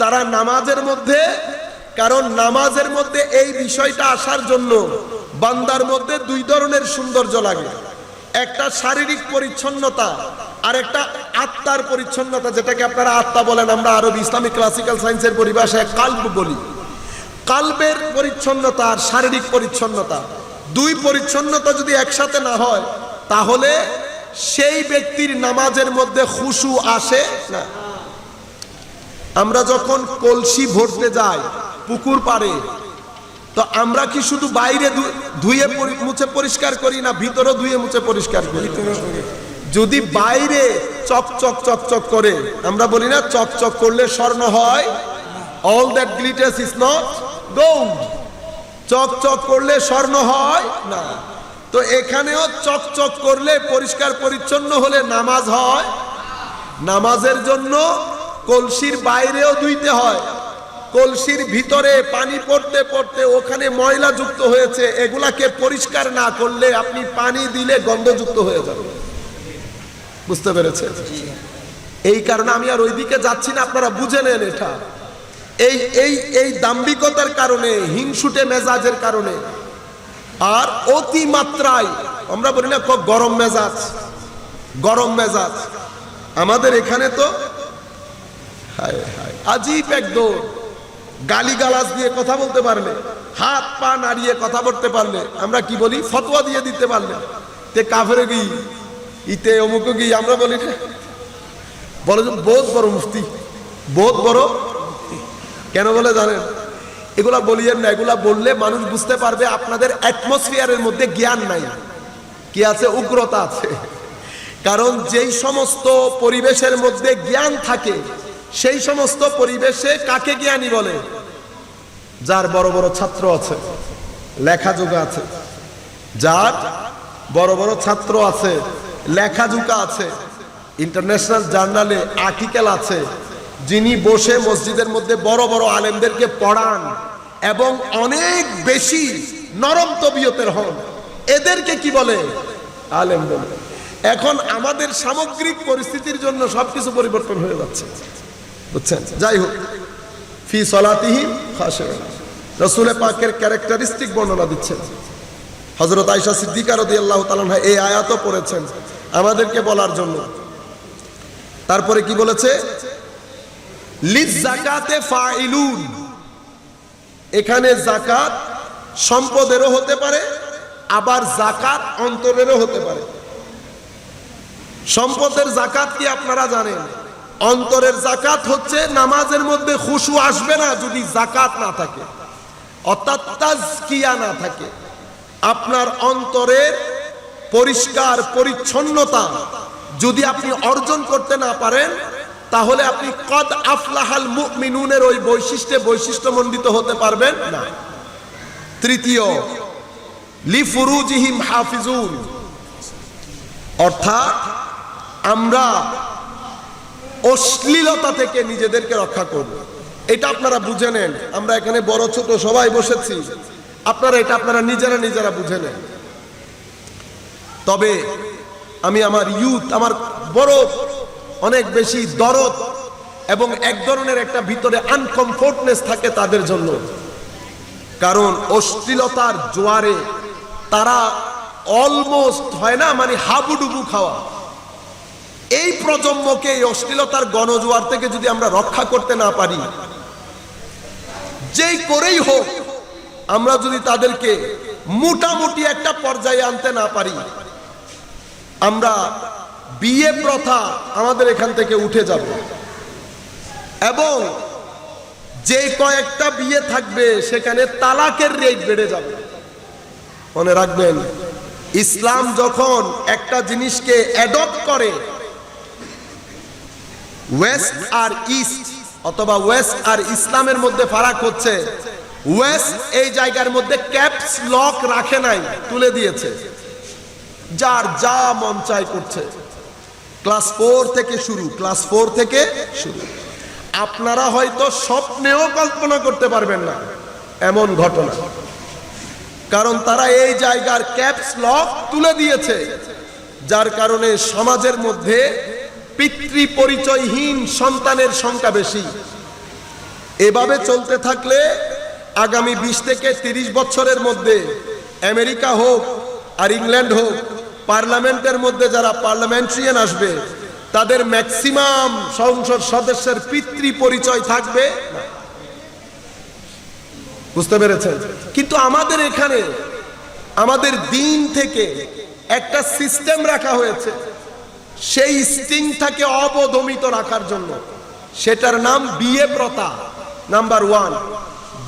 তারা নামাজের মধ্যে, কারণ নামাজের মধ্যে এই বিষয়টা আসার জন্য বান্দার মধ্যে দুই ধরনের সৌন্দর্য লাগে। একটা শারীরিক পরিচ্ছন্নতা আর একটা আত্মার পরিচ্ছন্নতা, যেটাকে আপনারা আত্মা বলেন, আমরা আরবি ইসলামিক ক্লাসিক্যাল সায়েন্সের পরিভাষায় কালব বলি। কালবের পরিচ্ছন্নতা আর শারীরিক পরিচ্ছন্নতা, দুই পরিচ্ছন্নতা যদি একসাথে না হয় তাহলে সেই ব্যক্তির নামাজের মধ্যে খুশু আসে না। আমরা যখন কলসি ভরতে যাই পুকুর পাড়ে, তো আমরা কি শুধু বাইরে ধুয়ে মুছে পরিষ্কার করি না ভিতরে ধুয়ে মুছে পরিষ্কার করি? যদি বাইরে চকচক চকচক করে, আমরা বলি না চকচক করলে স্বর্ণ হয়, all that glitters is not gold, চকচক করলে স্বর্ণ হয় না। তো এখানেও চকচক করলে পরিষ্কার পরিচ্ছন্ন হলে নামাজ হয়। নামাজের জন্য কলসির বাইরেও ধুইতে হয়, কলসির ভিতরে পানি পড়তে পড়তে ওখানে ময়লা যুক্ত হয়েছে, এগুলাকে পরিষ্কার না করলে আপনি পানি দিলে গন্ধযুক্ত হয়ে যাবে। বুঝতে পেরেছেন? এই কারণে আমি আর ওইদিকে যাচ্ছি না, আপনারা বুঝে নেন। এটা এই এই এই দাম্ভিকতার কারণে, হিংসুটে মেজাজের কারণে, আর অতি মাত্রায় আমরা বলি না গরম মেজাজ, গরম মেজাজ। আমাদের এখানে তো আজীব একদম গালিগালাজ দিয়ে কথা বলতে পারলে, হাত পা নাড়িয়ে কথা বলতে পারলে, আমরা কি বলি, ফতোয়া দিয়ে দিতে পারলে, তে কাফেরে গি ইতে অমুক গি, আমরা বলি না, বলে যে বহুত বড় মুফতি, বহুত বড়। কেন বলে জানেন? এগুলা বলিয়েন না, এগুলা বললে মানুষ বুঝতে পারবে আপনাদের অ্যাটমসফিয়ারের মধ্যে জ্ঞান নাই। কি আছে? উগ্রতা আছে। কারণ যেই সমস্ত পরিবেশের মধ্যে জ্ঞান থাকে, সেই সমস্ত পরিবেশে কাকে জ্ঞানী বলে? যার বড় বড় ছাত্র আছে, লেখাযোগা আছে, যার বড় বড় ছাত্র আছে, লেখাযোগা আছে, ইন্টারন্যাশনাল জার্নালে আর্টিকেল আছে, যিনি বসে মসজিদের মধ্যে বড় বড় আলেমদেরকে পড়ান এবং অনেক বেশি নরম তবিয়তের হন, এদেরকে কি বলে? আলেম বলে। এখন আমাদের সামগ্রিক পরিস্থিতির জন্য সবকিছু পরিবর্তন হয়ে যাচ্ছে, বুঝছেন? যাই হোক, ফি সালাতিহিম খাশিউন, রাসূল পাকের ক্যারেক্টারিস্টিক বর্ণনা দিচ্ছেন। হযরত আয়েশা সিদ্দিকা রাদিয়াল্লাহু তাআলা আনহা এই আয়াতও পড়েছেন আমাদেরকে বলার জন্য। তারপরে কি বলেছে? লিজ যাকাতে ফাইলুন, এখানে যাকাত সম্পদেরও হতে পারে, আবার যাকাত অন্তরেরও হতে পারে। সম্পদের যাকাত কি আপনারা জানেন? অন্তরের যাকাত হচ্ছে নামাজের মধ্যে খুশু আসবে না যদি যাকাত না থাকে। অর্থাৎ তাজকিয়া না থাকে, আপনার অন্তরের পরিষ্কার পরিচ্ছন্নতা যদি আপনি অর্জন করতে না পারেন, তাহলে আপনি কদ আফলাহাল মুমিনুনের ওই বৈশিষ্ট্যমণ্ডিত হতে পারবেন না। তৃতীয়, লিফুরুজিহিম হাফিজুন, অর্থাৎ আমরা অশ্লীলতা থেকে নিজেদেরকে রক্ষা করব। এটা আপনারা বুঝে নেন। আমরা এখানে বড় ছোট সবাই বসেছি, আপনারা এটা আপনারা নিজেরা বুঝে নেন। তবে আমি আমার আমার বড় অনেক বেশি দরদ এবং এক ধরনের একটা ভিতরে আনকমফোর্টনেস থাকে তাদের জন্য, কারণ অশ্লীলতার জোয়ারে তারা অলমোস্ট হয় না মানে হাবুডুবু খাওয়া। এই প্রজন্মকে এই অশ্লীলতার গণজোয়ার থেকে যদি আমরা রক্ষা করতে না পারি, যেই করেই হোক আমরা যদি তাদেরকে মোটামুটি একটা পর্যায়ে আনতে না পারি, আমরা বিয়ে প্রথা আমাদের এখান থেকে উঠে যাবে এবং যে কয়েকটা বিয়ে থাকবে সেখানে তালাকের রেট বেড়ে যাবে। মনে রাখবেন, ইসলাম যখন একটা জিনিসকে অ্যাডপ্ট করে, ওয়েস্ট আর ইস্ট অথবা ওয়েস্ট আর ইসলামের মধ্যে ফারাক হচ্ছে, ওয়েস্ট এই জায়গার মধ্যে ক্যাপস লক রাখে নাই, তুলে দিয়েছে, যার যা মন চাই করছে। ক্লাস 4 থেকে শুরু। আপনারা হয়তো স্বপ্নেও কল্পনা করতে পারবেন না এমন ঘটনা, কারণ তারা এই জায়গার ক্যাপস লক তুলে দিয়েছে, যার কারণে সমাজের মধ্যে পিতৃ পরিচয়হীন সন্তানের সংখ্যা বেশি। এভাবে চলতে থাকলে আগামী 20 থেকে 30 বছরের মধ্যে আমেরিকা হোক আর ইংল্যান্ড হোক, পার্লামেন্টের মধ্যে যারা পার্লামেন্টারিয়ান আসবে তাদের ম্যাক্সিমাম সংসদ সদস্যের পিতৃ পরিচয় থাকবে না। বুঝতে পেরেছেন? কিন্তু আমাদের এখানে আমাদের দিন থেকে একটা সিস্টেম রাখা হয়েছে সেই স্টিংটাকে অবদমিত রাখার জন্য, সেটার নাম বিয়ে প্রথা, নাম্বার 1।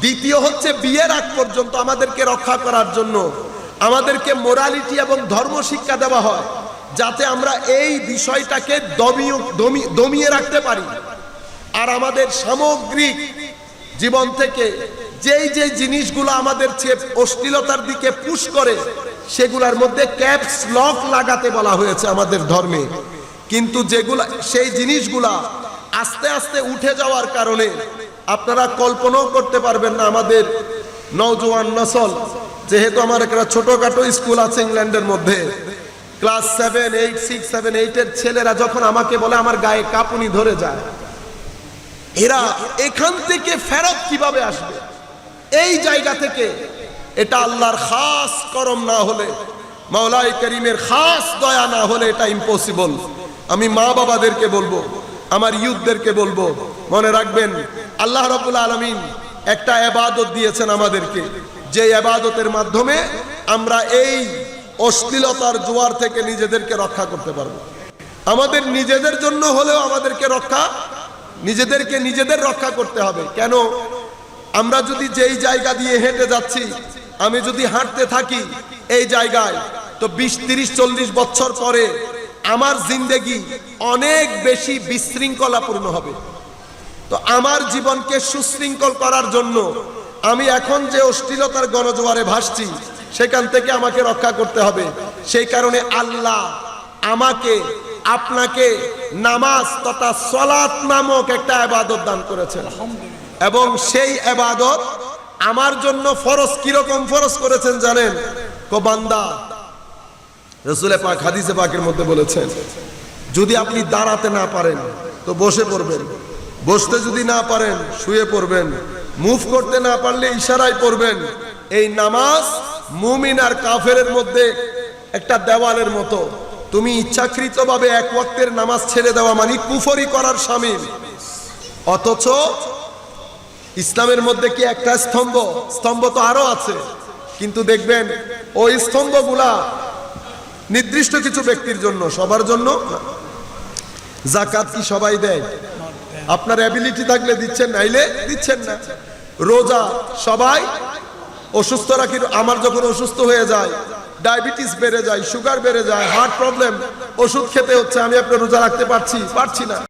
দ্বিতীয় হচ্ছে, বিয়ের আগ পর্যন্ত আমাদেরকে রক্ষা করার জন্য আমাদেরকে মোরালিটি এবং ধর্ম শিক্ষা দেওয়া হয়, যাতে আমরা এই বিষয়টাকে দমিয়ে রাখতে পারি। আর আমাদের সামগ্রিক জীবন থেকে যেই জিনিসগুলো আমাদের অশ্লীলতার দিকে পুশ করে, সেগুলোর মধ্যে ক্যাপস লক লাগাতে বলা হয়েছে আমাদের ধর্মে। কিন্তু যেগুলা সেই জিনিসগুলা আস্তে আস্তে উঠে যাওয়ার কারণে আপনারা কল্পনাও করতে পারবেন না, আমাদের নওজোয়ান নসল, যেহেতু আমার একটা ছোটখাটো স্কুল আছে ইংল্যান্ডের মধ্যে, ক্লাস 7, 8, 6, 7, 8 এর ছেলেরা যখন আমাকে বলে আমার গায়ে কাঁপুনি ধরে যায়, এরা এখান থেকে ফেরত কিভাবে আসবে? এই জায়গা থেকে এটা আল্লাহর খাস করম না হলে, মাওলাই করিমের খাস দয়া না হলে এটা ইম্পসিবল। আমি মা বাবাদেরকে বলবো, আমার ইয়ুথদেরকে বলবো, মনে রাখবেন আল্লাহ রাব্বুল আলামিন একটা ইবাদত দিয়েছেন আমাদেরকে, যে ইবাদতের মাধ্যমে আমরা এই অশ্লীলতার জোয়ার থেকে নিজেদেরকে রক্ষা করতে পারবো। আমাদের নিজেদের জন্য হলেও আমাদেরকে নিজেদের রক্ষা করতে হবে। কেন? আমরা যদি যেই জায়গা দিয়ে হেঁটে যাচ্ছি, আমি যদি হাঁটতে থাকি এই জায়গায়, তো 20, 30, 40 বছর পরে আমার জিন্দেগি অনেক বেশি বিশৃঙ্খলাপূর্ণ হবে। তো আমার জীবনকে সুশৃঙ্খল করার জন্য আমি এখন যে অশ্লীলতার গণজোয়ারে ভাসছি, সেখান থেকে আমাকে রক্ষা করতে হবে। সেই কারণে আল্লাহ আমাকে আপনাকে নামাজ তথা সালাত নামক একটা ইবাদত দান করেছেন, এবং সেই ইবাদত আমার জন্য ফরজ। কিরকম ফরজ করেছেন জানেন? বান্দা, রাসূল পাক হাদিসে পাকের মধ্যে বলেছেন, যদি আপনি দাঁড়াতে না পারেন তো বসে পড়বেন, বসতে যদি না পারেন শুয়ে পড়বেন, মুভ করতে না পারলে ইশারায় পড়বেন। এই নামাজ মুমিন আর কাফেরের মধ্যে একটা দেওয়ালের মতো। তুমি ইচ্ছাকৃতভাবে এক ওয়াক্তের নামাজ ছেড়ে দেওয়া মানে কুফরি করার শামিল। অথচ ইসলামের মধ্যে কি একটা স্তম্ভ তো আরো আছে, কিন্তু দেখবেন ওই স্তম্ভগুলা নির্দিষ্ট কিছু ব্যক্তির জন্য, সবার জন্য না। যাকাত কি সবাই দেয়? আপনার অ্যাবিলিটি থাকলে দিচ্ছেন, নাইলে দিচ্ছেন না। রোজা সবাই অসুস্থরা কি আমার যখন অসুস্থ হয়ে যায়, ডায়াবেটিস বেড়ে যায়, সুগার বেড়ে যায়, হার্ট প্রবলেম, ওষুধ খেতে হচ্ছে, আমি আপনার রোজা রাখতে পারছি না।